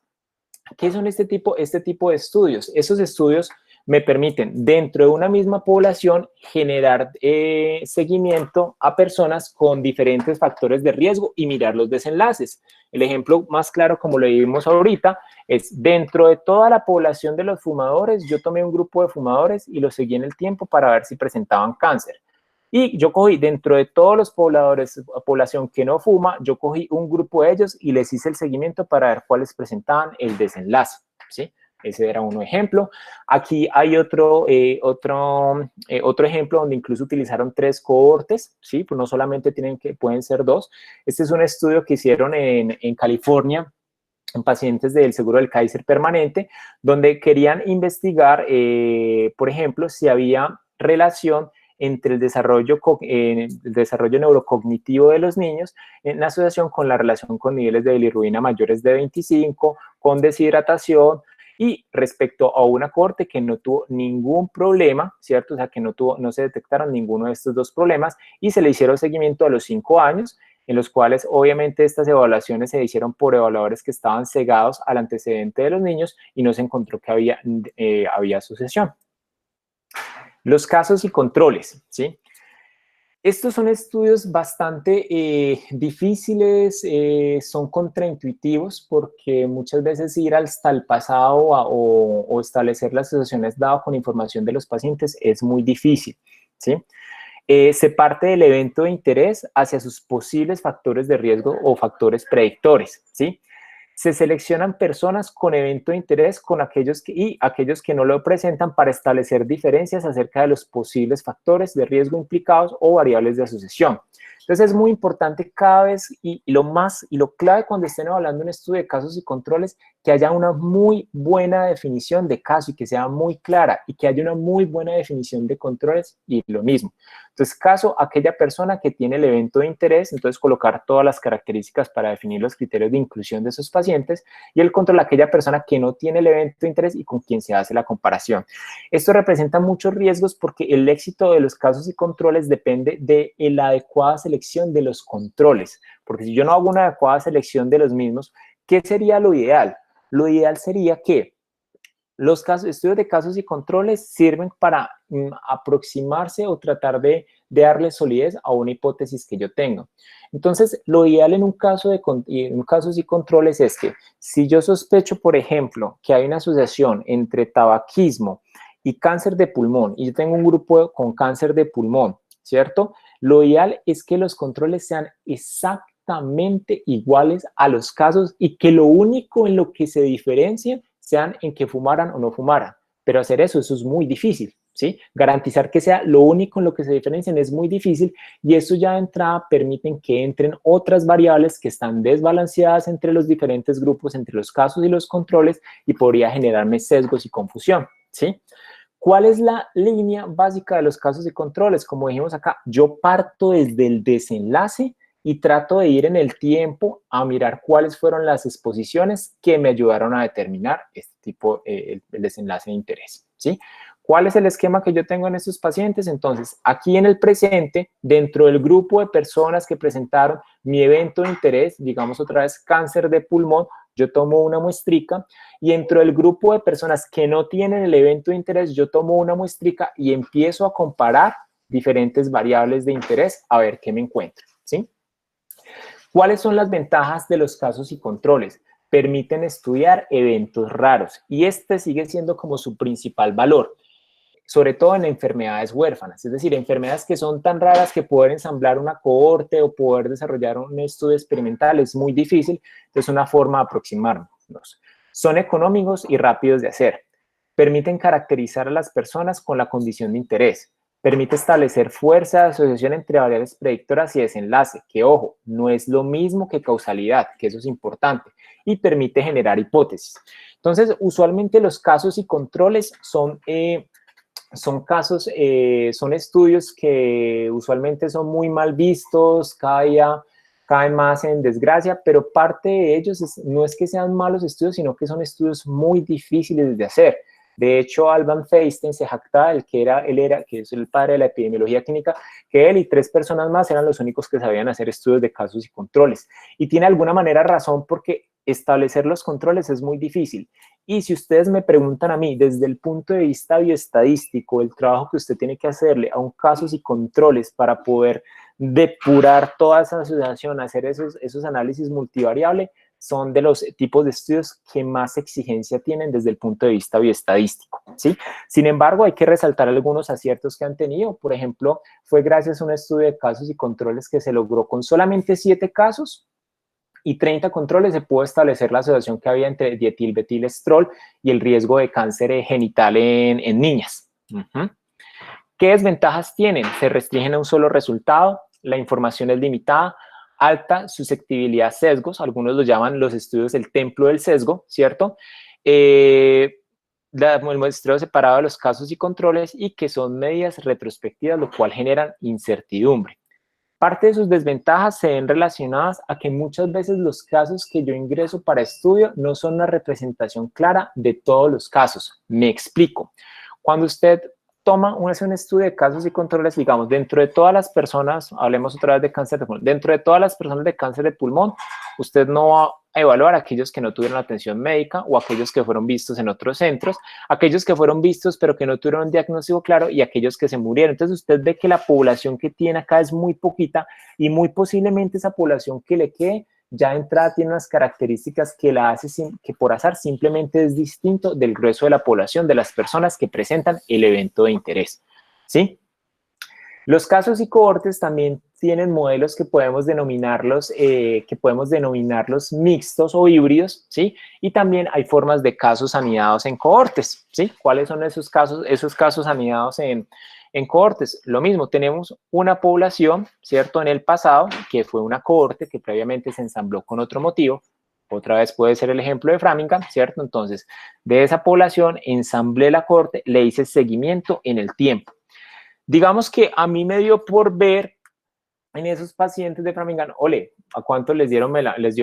¿Qué son este tipo de estudios? Esos estudios me permiten, dentro de una misma población, generar seguimiento a personas con diferentes factores de riesgo y mirar los desenlaces. El ejemplo más claro, como lo vimos ahorita, es dentro de toda la población de los fumadores, yo tomé un grupo de fumadores y los seguí en el tiempo para ver si presentaban cáncer. Y yo cogí dentro de todos los pobladores, población que no fuma, yo cogí un grupo de ellos y les hice el seguimiento para ver cuáles presentaban el desenlace, ¿sí? Ese era un ejemplo. Aquí hay otro ejemplo donde incluso utilizaron 3 cohortes, ¿sí? Pues no solamente pueden ser 2. Este es un estudio que hicieron en California, en pacientes del seguro del Kaiser permanente, donde querían investigar, por ejemplo, si había relación entre el desarrollo neurocognitivo de los niños en asociación con la relación con niveles de bilirrubina mayores de 25, con deshidratación, y respecto a una cohorte que no tuvo ningún problema, ¿cierto? O sea, que no se detectaron ninguno de estos 2 problemas y se le hicieron seguimiento a los 5 años, en los cuales obviamente estas evaluaciones se hicieron por evaluadores que estaban cegados al antecedente de los niños y no se encontró que había sucesión. Los casos y controles, ¿sí? Estos son estudios bastante difíciles, son contraintuitivos porque muchas veces ir hasta el pasado o establecer las asociaciones dadas con información de los pacientes es muy difícil, ¿sí? Se parte del evento de interés hacia sus posibles factores de riesgo o factores predictores, ¿sí? Se seleccionan personas con evento de interés y aquellos que no lo presentan para establecer diferencias acerca de los posibles factores de riesgo implicados o variables de asociación. Entonces es muy importante cada vez y lo clave cuando estén hablando un estudio de casos y controles, que haya una muy buena definición de caso y que sea muy clara y que haya una muy buena definición de controles y lo mismo. Entonces, caso, aquella persona que tiene el evento de interés, entonces colocar todas las características para definir los criterios de inclusión de esos pacientes, y el control, aquella persona que no tiene el evento de interés y con quien se hace la comparación. Esto representa muchos riesgos porque el éxito de los casos y controles depende de la adecuada selección de los controles, porque si yo no hago una adecuada selección de los mismos, ¿qué sería lo ideal? Lo ideal sería que los estudios de casos y controles sirven para aproximarse o tratar de darle solidez a una hipótesis que yo tengo. Entonces, lo ideal en casos y controles es que si yo sospecho, por ejemplo, que hay una asociación entre tabaquismo y cáncer de pulmón, y yo tengo un grupo con cáncer de pulmón, ¿cierto? Lo ideal es que los controles sean exactamente iguales a los casos y que lo único en lo que se diferencien sean en que fumaran o no fumaran. Pero hacer eso es muy difícil, ¿sí? Garantizar que sea lo único en lo que se diferencien es muy difícil y eso ya de entrada permiten que entren otras variables que están desbalanceadas entre los diferentes grupos, entre los casos y los controles y podría generarme sesgos y confusión, ¿sí? ¿Cuál es la línea básica de los casos y controles? Como dijimos acá, yo parto desde el desenlace y trato de ir en el tiempo a mirar cuáles fueron las exposiciones que me ayudaron a determinar este tipo, el desenlace de interés, ¿sí? ¿Cuál es el esquema que yo tengo en estos pacientes? Entonces, aquí en el presente, dentro del grupo de personas que presentaron mi evento de interés, digamos otra vez cáncer de pulmón, yo tomo una muestrica y dentro del grupo de personas que no tienen el evento de interés, yo tomo una muestrica y empiezo a comparar diferentes variables de interés a ver qué me encuentro, ¿sí? ¿Cuáles son las ventajas de los casos y controles? Permiten estudiar eventos raros y este sigue siendo como su principal valor, sobre todo en enfermedades huérfanas, es decir, enfermedades que son tan raras que poder ensamblar una cohorte o poder desarrollar un estudio experimental es muy difícil, entonces una forma de aproximarnos. Son económicos y rápidos de hacer, permiten caracterizar a las personas con la condición de interés, permite establecer fuerza de asociación entre variables predictoras y desenlace, que ojo, no es lo mismo que causalidad, que eso es importante, y permite generar hipótesis. Entonces, usualmente los casos y controles son casos, son estudios que usualmente son muy mal vistos, caen más en desgracia, pero parte de ellos no es que sean malos estudios, sino que son estudios muy difíciles de hacer. De hecho, Alban Feinstein se jactaba, que es el padre de la epidemiología clínica, que él y 3 personas más eran los únicos que sabían hacer estudios de casos y controles. Y tiene de alguna manera razón porque establecer los controles es muy difícil. Y si ustedes me preguntan a mí, desde el punto de vista bioestadístico, el trabajo que usted tiene que hacerle a un casos y controles para poder depurar toda esa asociación, hacer esos análisis multivariable, son de los tipos de estudios que más exigencia tienen desde el punto de vista bioestadístico, ¿sí? Sin embargo, hay que resaltar algunos aciertos que han tenido. Por ejemplo, fue gracias a un estudio de casos y controles que se logró con solamente 7 casos y 30 controles se pudo establecer la asociación que había entre dietilbetilestrol y el riesgo de cáncer genital en niñas. ¿Qué desventajas tienen? Se restringen a un solo resultado, la información es limitada, alta susceptibilidad a sesgos, algunos lo llaman los estudios del templo del sesgo, ¿cierto? El muestreo separado de los casos y controles y que son medidas retrospectivas, lo cual generan incertidumbre. Parte de sus desventajas se ven relacionadas a que muchas veces los casos que yo ingreso para estudio no son una representación clara de todos los casos. Me explico. Cuando usted hace un estudio de casos y controles, digamos, dentro de todas las personas, hablemos otra vez de cáncer de pulmón, dentro de todas las personas de cáncer de pulmón, usted no va a evaluar a aquellos que no tuvieron atención médica o aquellos que fueron vistos en otros centros, aquellos que fueron vistos pero que no tuvieron un diagnóstico claro y aquellos que se murieron. Entonces usted ve que la población que tiene acá es muy poquita y muy posiblemente esa población que le quede ya de entrada tiene unas características que la hace que por azar simplemente es distinto del grueso de la población de las personas que presentan el evento de interés, ¿sí? Los casos y cohortes también tienen modelos que podemos denominarlos mixtos o híbridos, ¿sí? Y también hay formas de casos anidados en cohortes, ¿sí? ¿Cuáles son esos casos anidados en cohortes? Lo mismo, tenemos una población, ¿cierto? En el pasado, que fue una cohorte que previamente se ensambló con otro motivo. Otra vez puede ser el ejemplo de Framingham, ¿cierto? Entonces, de esa población ensamblé la cohorte, le hice seguimiento en el tiempo. Digamos que a mí me dio por ver en esos pacientes de Framingham, ole, ¿a cuánto les dio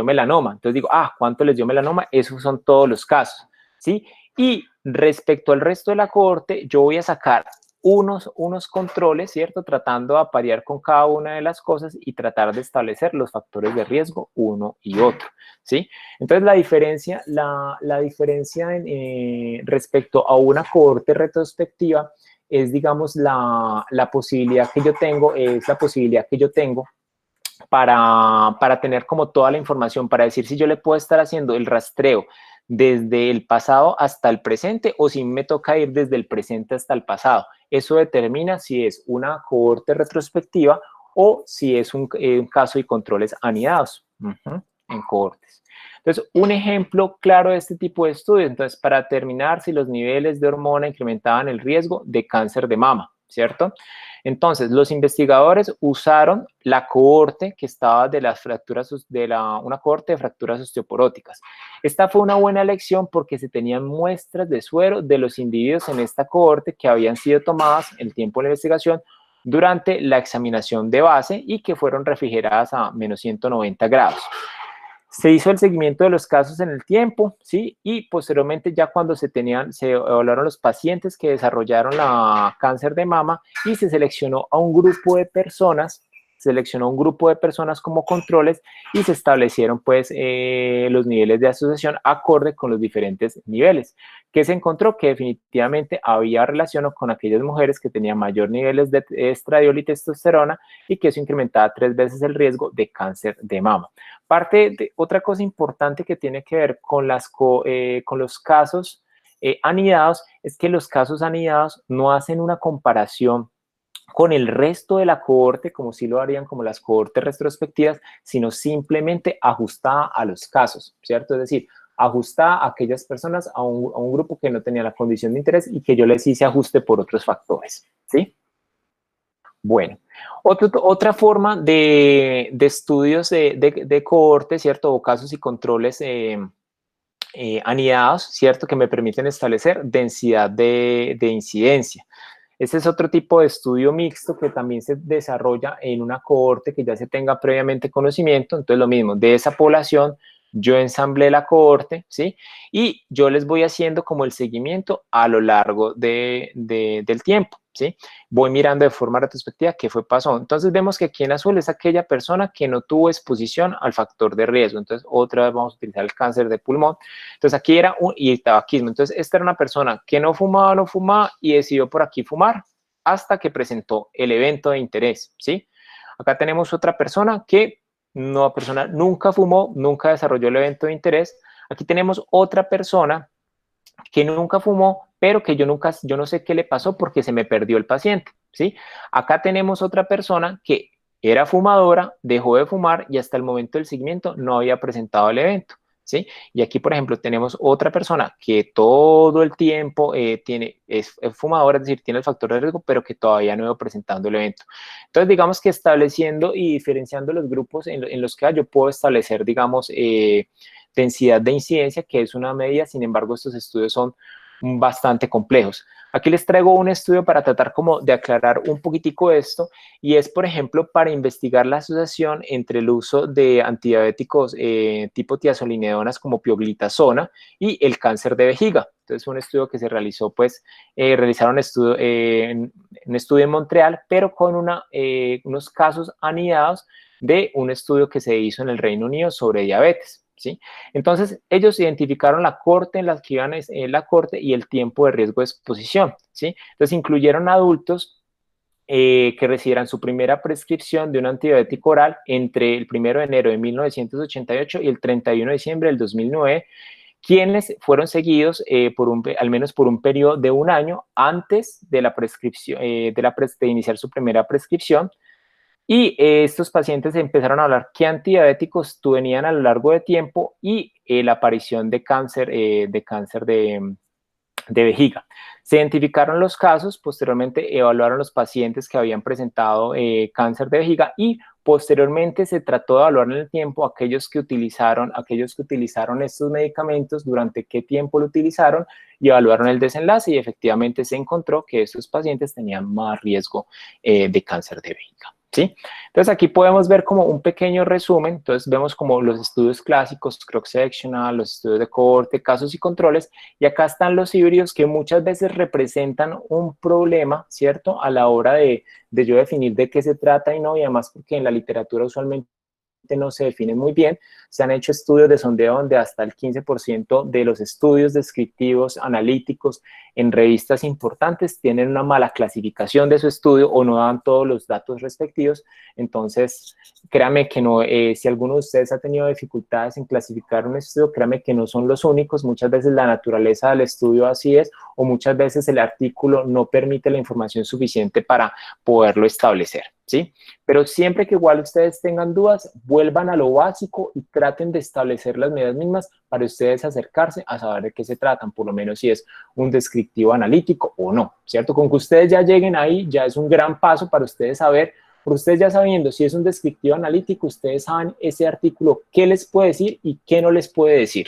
melanoma? Entonces digo, ¿cuánto les dio melanoma? Esos son todos los casos, ¿sí? Y respecto al resto de la cohorte, yo voy a sacar unos controles, ¿cierto? Tratando de aparear con cada una de las cosas y tratar de establecer los factores de riesgo uno y otro, ¿sí? Entonces la diferencia respecto a una cohorte retrospectiva es, digamos, la posibilidad que yo tengo para tener como toda la información, para decir si yo le puedo estar haciendo el rastreo desde el pasado hasta el presente o si me toca ir desde el presente hasta el pasado. Eso determina si es una cohorte retrospectiva o si es un caso y controles anidados en cohortes. Entonces, un ejemplo claro de este tipo de estudios, entonces, para determinar si los niveles de hormona incrementaban el riesgo de cáncer de mama, ¿cierto? Entonces, los investigadores usaron la cohorte que estaba de las fracturas, una cohorte de fracturas osteoporóticas. Esta fue una buena elección porque se tenían muestras de suero de los individuos en esta cohorte que habían sido tomadas en el tiempo de la investigación durante la examinación de base y que fueron refrigeradas a menos 190 grados. Se hizo el seguimiento de los casos en el tiempo, ¿sí? Y posteriormente ya cuando se evaluaron los pacientes que desarrollaron la cáncer de mama y se seleccionó a un grupo de personas, como controles y se establecieron pues los niveles de asociación acorde con los diferentes niveles, que se encontró que definitivamente había relación con aquellas mujeres que tenían mayor niveles de estradiol y testosterona y que eso incrementaba 3 veces el riesgo de cáncer de mama. Parte de otra cosa importante que tiene que ver con los casos anidados es que los casos anidados no hacen una comparación con el resto de la cohorte, como sí lo harían como las cohortes retrospectivas, sino simplemente ajustada a los casos, ¿cierto? Es decir, ajustada a aquellas personas a un grupo que no tenía la condición de interés y que yo les hice ajuste por otros factores, ¿sí? Bueno, otra forma de estudios de cohorte, ¿cierto? O casos y controles anidados, ¿cierto? Que me permiten establecer densidad de incidencia. Este es otro tipo de estudio mixto que también se desarrolla en una cohorte que ya se tenga previamente conocimiento. Entonces, lo mismo, de esa población, yo ensamblé la cohorte, ¿sí? Y yo les voy haciendo como el seguimiento a lo largo del tiempo, ¿sí? Voy mirando de forma retrospectiva qué pasó. Entonces, vemos que aquí en azul es aquella persona que no tuvo exposición al factor de riesgo. Entonces, otra vez vamos a utilizar el cáncer de pulmón. Entonces, aquí era y el tabaquismo. Entonces, esta era una persona que no fumaba y decidió por aquí fumar hasta que presentó el evento de interés, ¿sí? Acá tenemos otra persona que nunca fumó, nunca desarrolló el evento de interés. Aquí tenemos otra persona que nunca fumó, pero que yo no sé qué le pasó porque se me perdió el paciente, ¿sí? Acá tenemos otra persona que era fumadora, dejó de fumar y hasta el momento del seguimiento no había presentado el evento, ¿sí? Y aquí, por ejemplo, tenemos otra persona que todo el tiempo es fumadora, es decir, tiene el factor de riesgo, pero que todavía no iba presentando el evento. Entonces, digamos que estableciendo y diferenciando los grupos en los que yo puedo establecer, digamos, densidad de incidencia, que es una medida. Sin embargo, estos estudios son bastante complejos. Aquí les traigo un estudio para tratar como de aclarar un poquitico esto, y es, por ejemplo, para investigar la asociación entre el uso de antidiabéticos tipo tiazolinedonas como pioglitazona y el cáncer de vejiga. Entonces, un estudio que se realizó, pues, realizaron un estudio en Montreal, pero con unos casos anidados de un estudio que se hizo en el Reino Unido sobre diabetes. ¿Sí? Entonces, ellos identificaron la corte en la que iban la corte y el tiempo de riesgo de exposición, ¿sí? Entonces, incluyeron adultos que recibieran su primera prescripción de un antibiótico oral entre el 1 de enero de 1988 y el 31 de diciembre del 2009, quienes fueron seguidos al menos por un periodo de un año antes de la prescripción, de iniciar su primera prescripción. Y estos pacientes empezaron a hablar qué antidiabéticos tenían a lo largo de tiempo y la aparición de cáncer de vejiga. Se identificaron los casos, posteriormente evaluaron los pacientes que habían presentado cáncer de vejiga y posteriormente se trató de evaluar en el tiempo aquellos que utilizaron estos medicamentos, durante qué tiempo lo utilizaron y evaluaron el desenlace y efectivamente se encontró que estos pacientes tenían más riesgo de cáncer de vejiga. ¿Sí? Entonces aquí podemos ver como un pequeño resumen. Entonces vemos como los estudios clásicos, cross-sectional, los estudios de cohorte, casos y controles, y acá están los híbridos que muchas veces representan un problema, ¿cierto? A la hora de yo definir de qué se trata y no, y además porque en la literatura usualmente no se definen muy bien. Se han hecho estudios de sondeo donde hasta el 15% de los estudios descriptivos, analíticos, en revistas importantes tienen una mala clasificación de su estudio o no dan todos los datos respectivos. Entonces, créame que no, si alguno de ustedes ha tenido dificultades en clasificar un estudio, créame que no son los únicos. Muchas veces la naturaleza del estudio así es, o muchas veces el artículo no permite la información suficiente para poderlo establecer, ¿sí? Pero siempre que igual ustedes tengan dudas, vuelvan a lo básico y traten de establecer las medidas mínimas para ustedes acercarse a saber de qué se tratan, por lo menos si es un descriptivo analítico o no, ¿cierto? Con que ustedes ya lleguen ahí, ya es un gran paso para ustedes saber, por ustedes ya sabiendo si es un descriptivo analítico, ustedes saben ese artículo qué les puede decir y qué no les puede decir.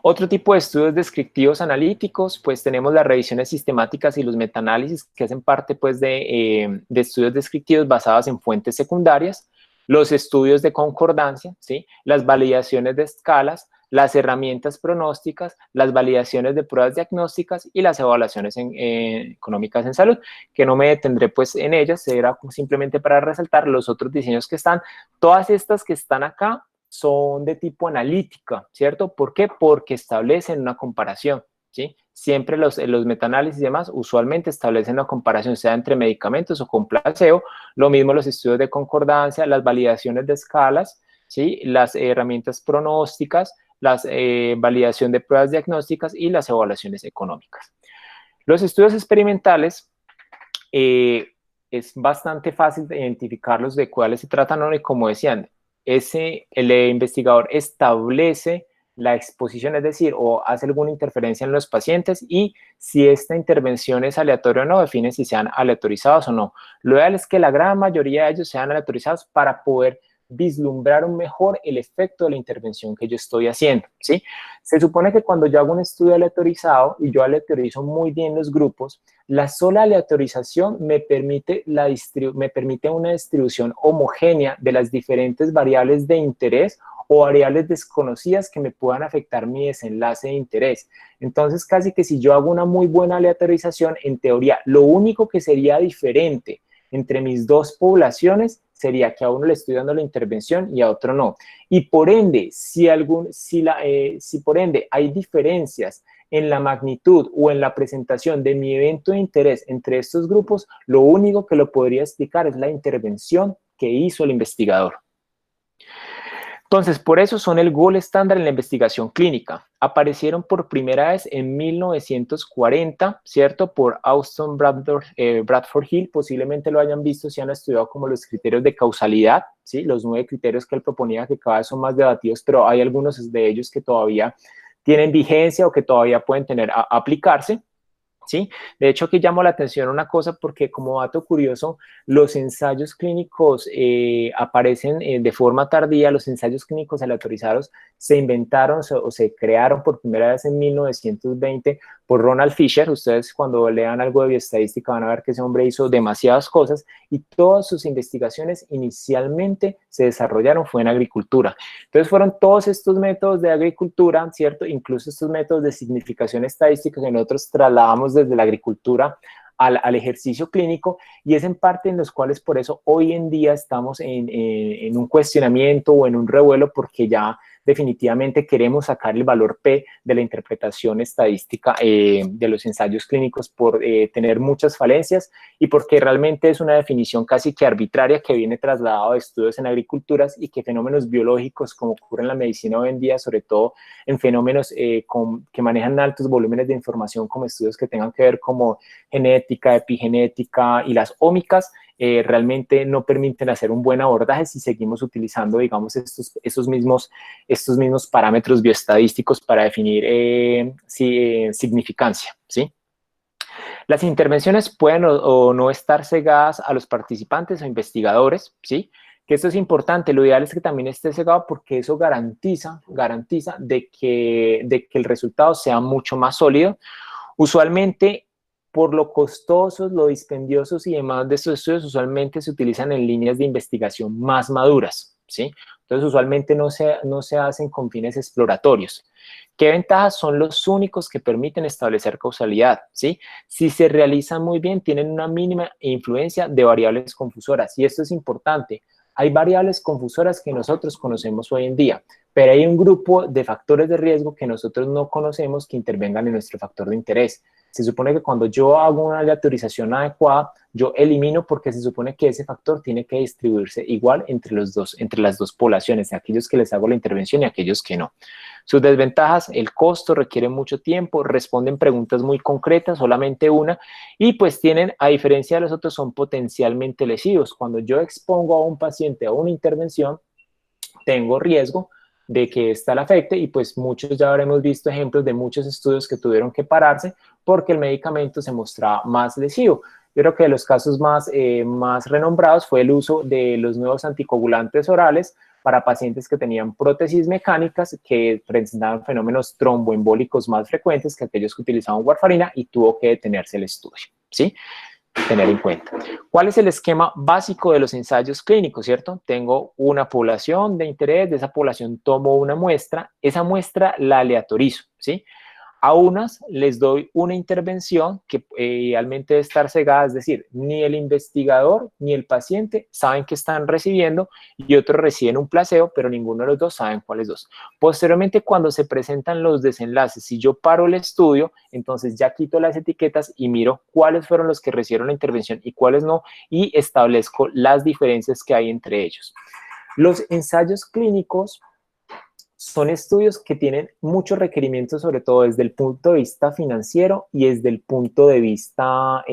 Otro tipo de estudios descriptivos analíticos, pues tenemos las revisiones sistemáticas y los metaanálisis, que hacen parte pues de estudios descriptivos basados en fuentes secundarias, los estudios de concordancia, ¿sí? Las validaciones de escalas, las herramientas pronósticas, las validaciones de pruebas diagnósticas y las evaluaciones económicas en salud, que no me detendré pues en ellas, era simplemente para resaltar los otros diseños que están. Todas estas que están acá son de tipo analítica, ¿cierto? ¿Por qué? Porque establecen una comparación, ¿sí? Siempre los metaanálisis y demás usualmente establecen una comparación, sea entre medicamentos o con placebo, lo mismo los estudios de concordancia, las validaciones de escalas, ¿sí? Las herramientas pronósticas, las validación de pruebas diagnósticas y las evaluaciones económicas. Los estudios experimentales es bastante fácil de identificarlos de cuáles se tratan, ¿no? Y como decían, el investigador establece la exposición, es decir, o hace alguna interferencia en los pacientes y si esta intervención es aleatoria o no, define si sean aleatorizados o no. Lo ideal es que la gran mayoría de ellos sean aleatorizados para poder vislumbrar mejor el efecto de la intervención que yo estoy haciendo, ¿sí? Se supone que cuando yo hago un estudio aleatorizado y yo aleatorizo muy bien los grupos, la sola aleatorización me permite una distribución homogénea de las diferentes variables de interés o variables desconocidas que me puedan afectar mi desenlace de interés. Entonces, casi que si yo hago una muy buena aleatorización, en teoría, lo único que sería diferente entre mis dos poblaciones sería que a uno le estoy dando la intervención y a otro no. Y por ende, si por ende hay diferencias en la magnitud o en la presentación de mi evento de interés entre estos grupos, lo único que lo podría explicar es la intervención que hizo el investigador. Entonces, por eso son el gold estándar en la investigación clínica. Aparecieron por primera vez en 1940, ¿cierto? Por Austin Bradford Hill, posiblemente lo hayan visto si han estudiado como los criterios de causalidad, ¿sí? Los 9 criterios que él proponía, que cada vez son más debatidos, pero hay algunos de ellos que todavía tienen vigencia o que todavía pueden aplicarse. ¿Sí? De hecho, aquí llamo la atención una cosa porque como dato curioso, los ensayos clínicos aparecen de forma tardía, los ensayos clínicos aleatorizados se inventaron o se crearon por primera vez en 1920 por Ronald Fisher. Ustedes cuando lean algo de bioestadística van a ver que ese hombre hizo demasiadas cosas y todas sus investigaciones inicialmente se desarrollaron fue en agricultura. Entonces fueron todos estos métodos de agricultura, ¿cierto? Incluso estos métodos de significación estadística que nosotros trasladamos desde la agricultura al ejercicio clínico y es en parte en los cuales por eso hoy en día estamos en un cuestionamiento o en un revuelo porque ya definitivamente queremos sacar el valor P de la interpretación estadística de los ensayos clínicos por tener muchas falencias y porque realmente es una definición casi que arbitraria que viene trasladado de estudios en agriculturas y que fenómenos biológicos como ocurre en la medicina hoy en día, sobre todo en fenómenos que manejan altos volúmenes de información como estudios que tengan que ver como genética, epigenética y las ómicas, realmente no permiten hacer un buen abordaje si seguimos utilizando, digamos, estos mismos parámetros bioestadísticos para definir significancia, ¿sí? Las intervenciones pueden o no estar cegadas a los participantes o investigadores, ¿sí? Que esto es importante, lo ideal es que también esté cegado porque eso garantiza de que el resultado sea mucho más sólido. Usualmente, por lo costosos, lo dispendiosos y demás de estos estudios, usualmente se utilizan en líneas de investigación más maduras, ¿sí? Entonces, usualmente no se hacen con fines exploratorios. ¿Qué ventajas son los únicos que permiten establecer causalidad? ¿Sí? Si se realizan muy bien, tienen una mínima influencia de variables confusoras. Y esto es importante. Hay variables confusoras que nosotros conocemos hoy en día, pero hay un grupo de factores de riesgo que nosotros no conocemos que intervengan en nuestro factor de interés. Se supone que cuando yo hago una aleatorización adecuada, yo elimino porque se supone que ese factor tiene que distribuirse igual entre las dos poblaciones, aquellos que les hago la intervención y aquellos que no. Sus desventajas, el costo requiere mucho tiempo, responden preguntas muy concretas, solamente una, y pues tienen, a diferencia de los otros, son potencialmente lesivos. Cuando yo expongo a un paciente a una intervención, tengo riesgo de que ésta la afecte y pues muchos ya habremos visto ejemplos de muchos estudios que tuvieron que pararse porque el medicamento se mostraba más lesivo. Yo creo que de los casos más renombrados fue el uso de los nuevos anticoagulantes orales para pacientes que tenían prótesis mecánicas que presentaban fenómenos tromboembólicos más frecuentes que aquellos que utilizaban warfarina y tuvo que detenerse el estudio, ¿sí? Tener en cuenta. ¿Cuál es el esquema básico de los ensayos clínicos, cierto? Tengo una población de interés, de esa población tomo una muestra, esa muestra la aleatorizo, ¿sí? A unas les doy una intervención que idealmente debe estar cegada, es decir, ni el investigador ni el paciente saben que están recibiendo y otros reciben un placebo, pero ninguno de los dos saben cuáles dos. Posteriormente, cuando se presentan los desenlaces, si yo paro el estudio, entonces ya quito las etiquetas y miro cuáles fueron los que recibieron la intervención y cuáles no, y establezco las diferencias que hay entre ellos. Los ensayos clínicos son estudios que tienen muchos requerimientos, sobre todo desde el punto de vista financiero y desde el punto de vista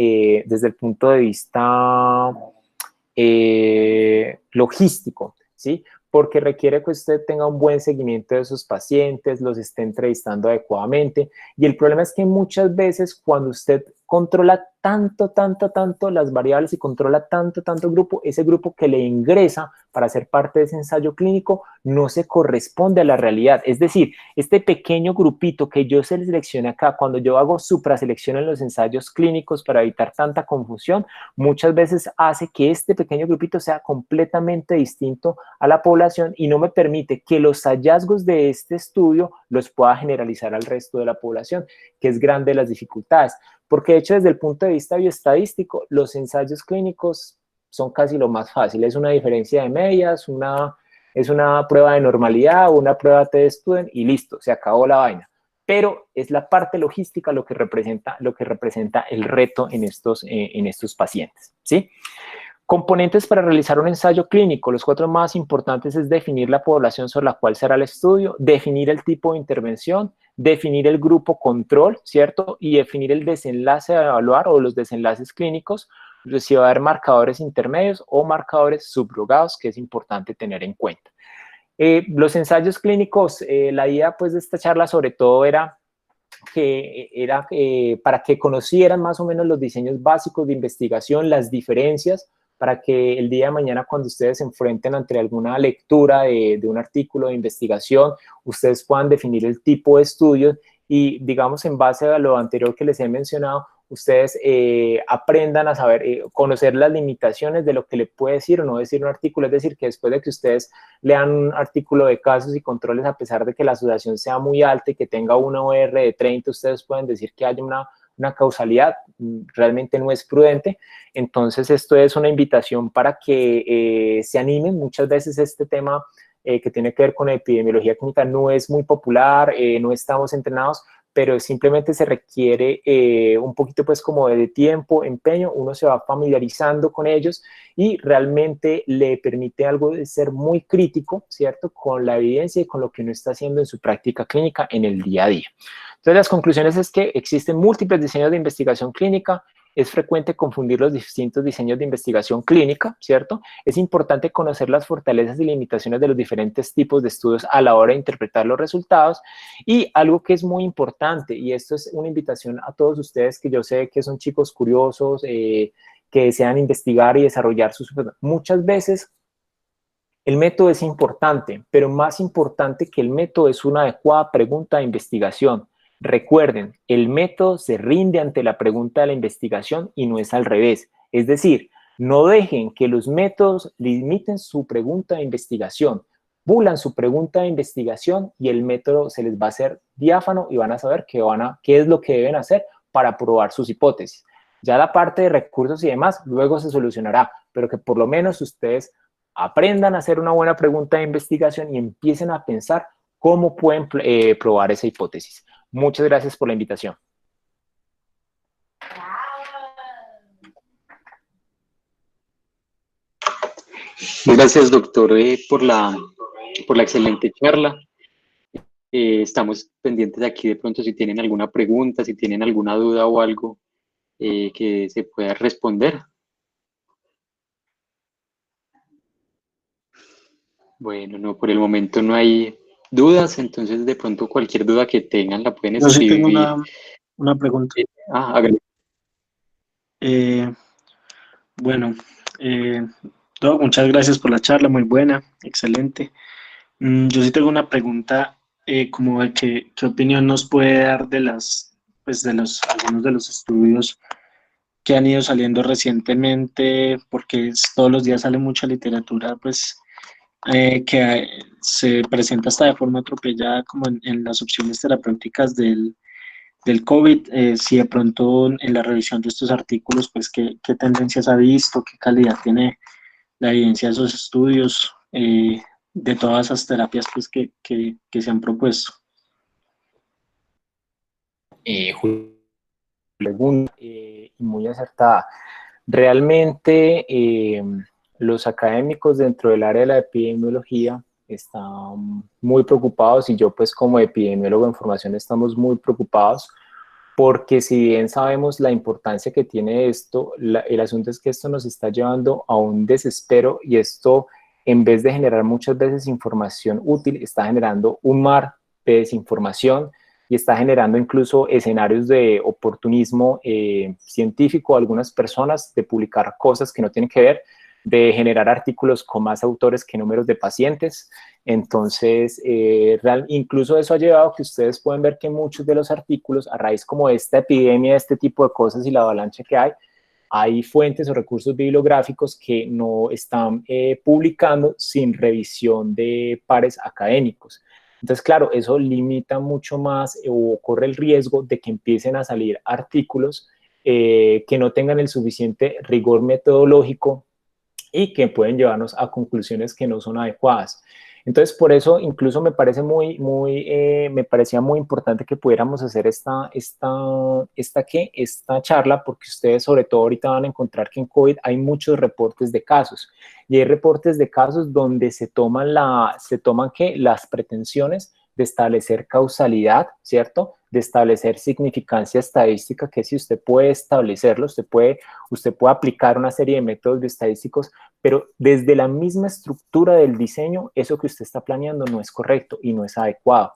logístico, ¿sí? Porque requiere que usted tenga un buen seguimiento de sus pacientes, los esté entrevistando adecuadamente. Y el problema es que muchas veces cuando usted controla tanto las variables y controla tanto el grupo, ese grupo que le ingresa para ser parte de ese ensayo clínico no se corresponde a la realidad. Es decir, este pequeño grupito que yo seleccioné acá, cuando yo hago supraselección en los ensayos clínicos para evitar tanta confusión, muchas veces hace que este pequeño grupito sea completamente distinto a la población y no me permite que los hallazgos de este estudio los pueda generalizar al resto de la población, que es grande las dificultades. Porque de hecho, desde el punto de vista bioestadístico, los ensayos clínicos son casi lo más fácil. Es una diferencia de medias, es una prueba de normalidad, una prueba de student y listo, se acabó la vaina. Pero es la parte logística lo que representa el reto en estos pacientes, ¿sí? Componentes para realizar un ensayo clínico. Los 4 más importantes es definir la población sobre la cual será el estudio, definir el tipo de intervención, definir el grupo control, ¿cierto? Y definir el desenlace a evaluar o los desenlaces clínicos, si va a haber marcadores intermedios o marcadores subrogados, que es importante tener en cuenta. Los ensayos clínicos, la idea pues de esta charla sobre todo era para que conocieran más o menos los diseños básicos de investigación, las diferencias, para que el día de mañana cuando ustedes se enfrenten ante alguna lectura de un artículo de investigación, ustedes puedan definir el tipo de estudios y, digamos, en base a lo anterior que les he mencionado, ustedes aprendan a saber, conocer las limitaciones de lo que le puede decir o no decir un artículo. Es decir, que después de que ustedes lean un artículo de casos y controles, a pesar de que la asociación sea muy alta y que tenga una OR de 30, ustedes pueden decir que hay una causalidad, realmente no es prudente. Entonces, esto es una invitación para que se animen. Muchas veces este tema que tiene que ver con epidemiología clínica no es muy popular, no estamos entrenados, pero simplemente se requiere un poquito pues como de tiempo, empeño, uno se va familiarizando con ellos y realmente le permite algo de ser muy crítico, ¿cierto? Con la evidencia y con lo que uno está haciendo en su práctica clínica en el día a día. Entonces, las conclusiones es que existen múltiples diseños de investigación clínica, es frecuente confundir los distintos diseños de investigación clínica, ¿cierto? Es importante conocer las fortalezas y limitaciones de los diferentes tipos de estudios a la hora de interpretar los resultados y algo que es muy importante, y esto es una invitación a todos ustedes que yo sé que son chicos curiosos, que desean investigar y desarrollar sus... Muchas veces el método es importante, pero más importante que el método es una adecuada pregunta de investigación. Recuerden, el método se rinde ante la pregunta de la investigación y no es al revés. Es decir, no dejen que los métodos limiten su pregunta de investigación. Bulan su pregunta de investigación y el método se les va a hacer diáfano y van a saber qué es lo que deben hacer para probar sus hipótesis. Ya la parte de recursos y demás luego se solucionará, pero que por lo menos ustedes aprendan a hacer una buena pregunta de investigación y empiecen a pensar cómo pueden probar esa hipótesis. Muchas gracias por la invitación. Gracias, doctor, por la excelente charla. Estamos pendientes aquí de pronto si tienen alguna pregunta, si tienen alguna duda o algo que se pueda responder. Bueno, no, por el momento no hay dudas, entonces de pronto cualquier duda que tengan la pueden escribir. Yo sí tengo una pregunta. Háganlo. Bueno, Doc, muchas gracias por la charla, muy buena, excelente. Yo sí tengo una pregunta, como de qué opinión nos puede dar de pues de algunos de los estudios que han ido saliendo recientemente, porque todos los días sale mucha literatura, pues se presenta hasta de forma atropellada como en las opciones terapéuticas del COVID. Si de pronto en la revisión de estos artículos, pues qué tendencias ha visto, qué calidad tiene la evidencia de esos estudios, de todas esas terapias pues, que se han propuesto. Pregunta muy acertada. Realmente los académicos dentro del área de la epidemiología están muy preocupados y yo pues como epidemiólogo en formación estamos muy preocupados porque si bien sabemos la importancia que tiene esto, el asunto es que esto nos está llevando a un desespero y esto en vez de generar muchas veces información útil, está generando un mar de desinformación y está generando incluso escenarios de oportunismo científico a algunas personas, de publicar cosas que no tienen que ver, de generar artículos con más autores que números de pacientes. Entonces, incluso eso ha llevado a que ustedes pueden ver que muchos de los artículos, a raíz como de esta epidemia, de este tipo de cosas y la avalancha que hay fuentes o recursos bibliográficos que no están publicando sin revisión de pares académicos. Entonces, claro, eso limita mucho más o corre el riesgo de que empiecen a salir artículos que no tengan el suficiente rigor metodológico y que pueden llevarnos a conclusiones que no son adecuadas. Entonces, por eso incluso me parece me parecía muy importante que pudiéramos hacer esta charla, porque ustedes sobre todo ahorita van a encontrar que en COVID hay muchos reportes de casos y hay reportes de casos donde se toman que las pretensiones de establecer causalidad, ¿cierto? De establecer significancia estadística, que si usted puede establecerlo, usted puede aplicar una serie de métodos estadísticos, pero desde la misma estructura del diseño, eso que usted está planeando no es correcto y no es adecuado.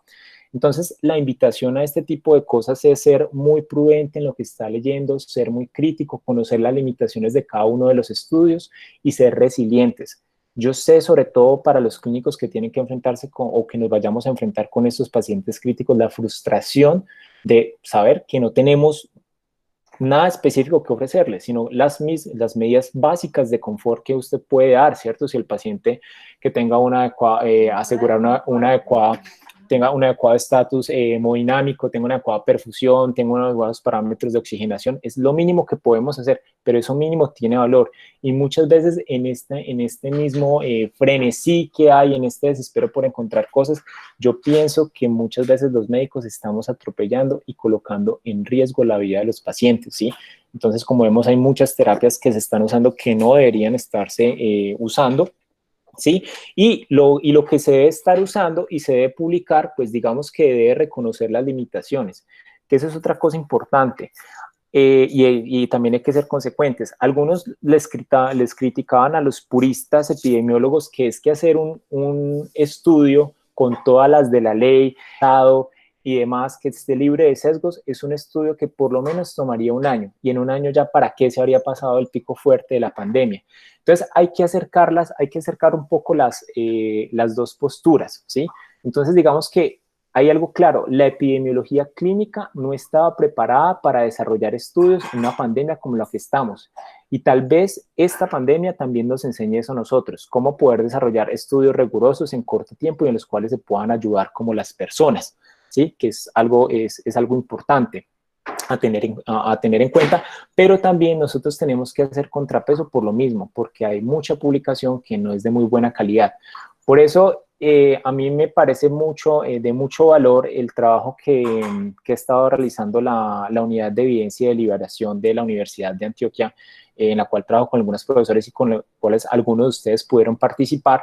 Entonces, la invitación a este tipo de cosas es ser muy prudente en lo que está leyendo, ser muy crítico, conocer las limitaciones de cada uno de los estudios y ser resilientes. Yo sé, sobre todo para los clínicos que tienen que enfrentarse o que nos vayamos a enfrentar con estos pacientes críticos, la frustración de saber que no tenemos nada específico que ofrecerle, sino las medidas básicas de confort que usted puede dar, ¿cierto? Si el paciente que tenga asegurar una adecuada, tenga un adecuado estatus hemodinámico, tenga una adecuada perfusión, tenga unos adecuados parámetros de oxigenación, es lo mínimo que podemos hacer, pero eso mínimo tiene valor. Y muchas veces en este mismo frenesí que hay, en este desespero por encontrar cosas, yo pienso que muchas veces los médicos estamos atropellando y colocando en riesgo la vida de los pacientes, ¿sí? Entonces, como vemos, hay muchas terapias que se están usando que no deberían estarse usando, ¿sí? Y lo que se debe estar usando y se debe publicar, pues digamos que debe reconocer las limitaciones, que eso es otra cosa importante. Y también hay que ser consecuentes. Algunos les criticaban a los puristas epidemiólogos que es que hacer un estudio con todas las de la ley, y demás, que esté libre de sesgos, es un estudio que por lo menos tomaría un año, y en un año ya para qué se habría pasado el pico fuerte de la pandemia. Entonces hay que acercar un poco las dos posturas, ¿sí? Entonces digamos que hay algo claro, la epidemiología clínica no estaba preparada para desarrollar estudios en una pandemia como la que estamos. Y tal vez esta pandemia también nos enseñe eso a nosotros, cómo poder desarrollar estudios rigurosos en corto tiempo y en los cuales se puedan ayudar como las personas, ¿sí? Que es algo importante a tener en cuenta, pero también nosotros tenemos que hacer contrapeso por lo mismo, porque hay mucha publicación que no es de muy buena calidad. Por eso, a mí me parece de mucho valor el trabajo que ha estado realizando la Unidad de Evidencia y Deliberación de la Universidad de Antioquia, en la cual trabajo con algunos profesores y con los cuales algunos de ustedes pudieron participar,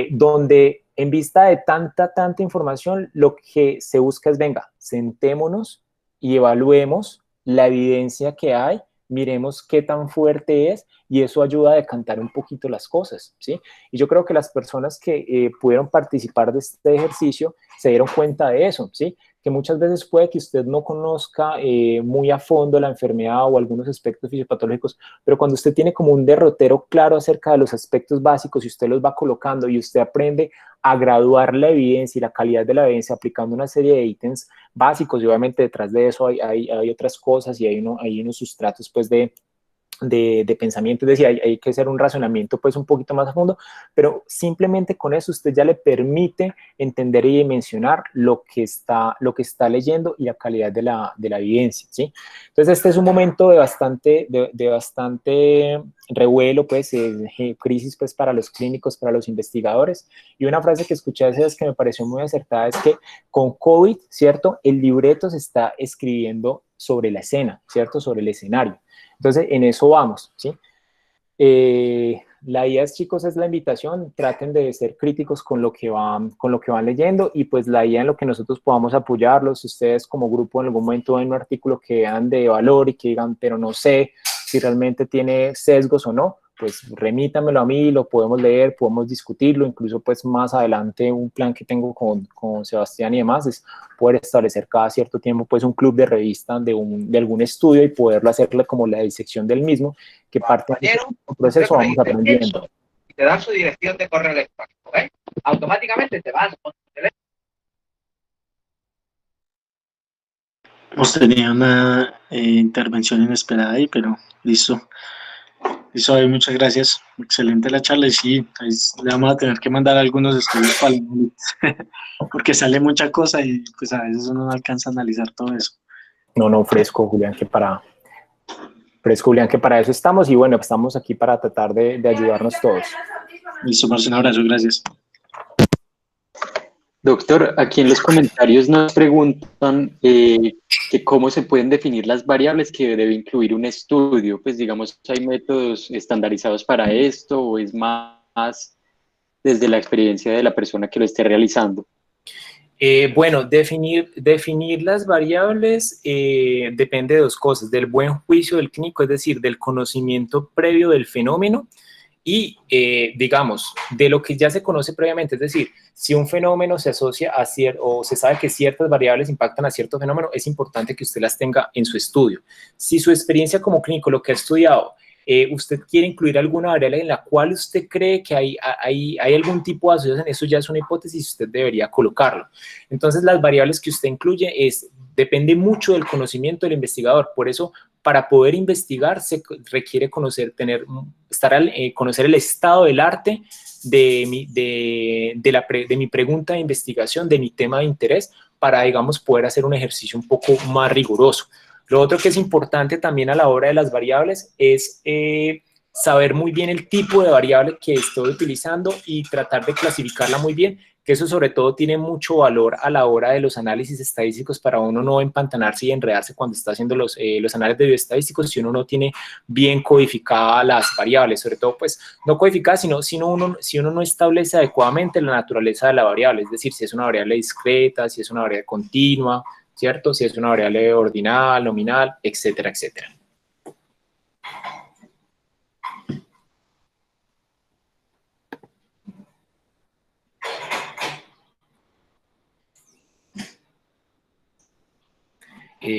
donde en vista de tanta información, lo que se busca es, venga, sentémonos y evaluemos la evidencia que hay, miremos qué tan fuerte es y eso ayuda a decantar un poquito las cosas, ¿sí? Y yo creo que las personas que pudieron participar de este ejercicio se dieron cuenta de eso, ¿sí? que muchas veces puede que usted no conozca muy a fondo la enfermedad o algunos aspectos fisiopatológicos, pero cuando usted tiene como un derrotero claro acerca de los aspectos básicos y usted los va colocando y usted aprende a graduar la evidencia y la calidad de la evidencia aplicando una serie de ítems básicos, y obviamente detrás de eso hay otras cosas y hay unos sustratos pues de pensamiento, es decir, hay que hacer un razonamiento pues un poquito más a fondo, pero simplemente con eso usted ya le permite entender y dimensionar lo que está leyendo y la calidad de la evidencia, ¿sí? Entonces este es un momento de bastante revuelo, pues, crisis pues para los clínicos, para los investigadores, y una frase que escuché hace días que me pareció muy acertada es que con COVID, ¿cierto? El libreto se está escribiendo sobre la escena, ¿cierto? Sobre el escenario. Entonces, en eso vamos, ¿sí? La idea, chicos, es la invitación, traten de ser críticos con lo que van leyendo, y pues la idea en lo que nosotros podamos apoyarlos, si ustedes como grupo en algún momento ven un artículo que vean de valor y que digan, pero no sé si realmente tiene sesgos o no, pues remítamelo a mí, lo podemos leer, podemos discutirlo, incluso pues más adelante un plan que tengo con Sebastián y demás es poder establecer cada cierto tiempo pues un club de revista de algún estudio y poderlo hacerle como la disección del mismo, que parte del proceso vamos aprendiendo. Y te dan su dirección de correo electrónico, ¿ves? Automáticamente te vas con tu teléfono. Hemos tenido una intervención inesperada ahí, pero listo. Listo, David, muchas gracias. Excelente la charla, y sí, le vamos a tener que mandar algunos estudios para porque sale mucha cosa y pues a veces uno no alcanza a analizar todo eso. No, fresco, Julián, que para eso estamos, y bueno, estamos aquí para tratar de ayudarnos todos. Listo, Marcelo, un abrazo, gracias. Doctor, aquí en los comentarios nos preguntan que cómo se pueden definir las variables que debe incluir un estudio. Pues digamos, ¿hay métodos estandarizados para esto o es más desde la experiencia de la persona que lo esté realizando? Bueno, definir las variables depende de dos cosas: del buen juicio del clínico, es decir, del conocimiento previo del fenómeno, y, digamos, de lo que ya se conoce previamente. Es decir, si un fenómeno se asocia a o se sabe que ciertas variables impactan a cierto fenómeno, es importante que usted las tenga en su estudio. Si su experiencia como clínico, lo que ha estudiado, usted quiere incluir alguna variable en la cual usted cree que hay algún tipo de asociación, eso ya es una hipótesis, usted debería colocarlo. Entonces, las variables que usted incluye depende mucho del conocimiento del investigador. Por eso, para poder investigar se requiere conocer el estado del arte de mi pregunta de investigación, de mi tema de interés, para, digamos, poder hacer un ejercicio un poco más riguroso. Lo otro que es importante también a la hora de las variables es saber muy bien el tipo de variable que estoy utilizando y tratar de clasificarla muy bien, que eso sobre todo tiene mucho valor a la hora de los análisis estadísticos, para uno no empantanarse y enredarse cuando está haciendo los análisis de bioestadísticos, si uno no tiene bien codificadas las variables, sobre todo pues no codificadas, si uno no establece adecuadamente la naturaleza de la variable, es decir, si es una variable discreta, si es una variable continua, ¿cierto? Si es una variable ordinal, nominal, etcétera, etcétera.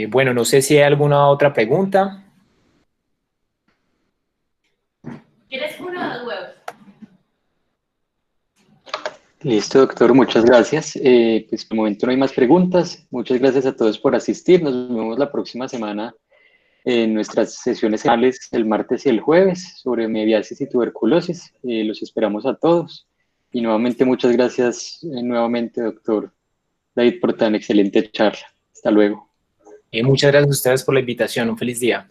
Bueno, no sé si hay alguna otra pregunta. ¿Quieres uno o dos huevos? Listo, doctor, muchas gracias. Pues por el momento no hay más preguntas. Muchas gracias a todos por asistir. Nos vemos la próxima semana en nuestras sesiones semanales el martes y el jueves sobre mediasis y tuberculosis. Los esperamos a todos. Y nuevamente muchas gracias nuevamente, doctor David, por tan excelente charla. Hasta luego. Muchas gracias a ustedes por la invitación. Un feliz día.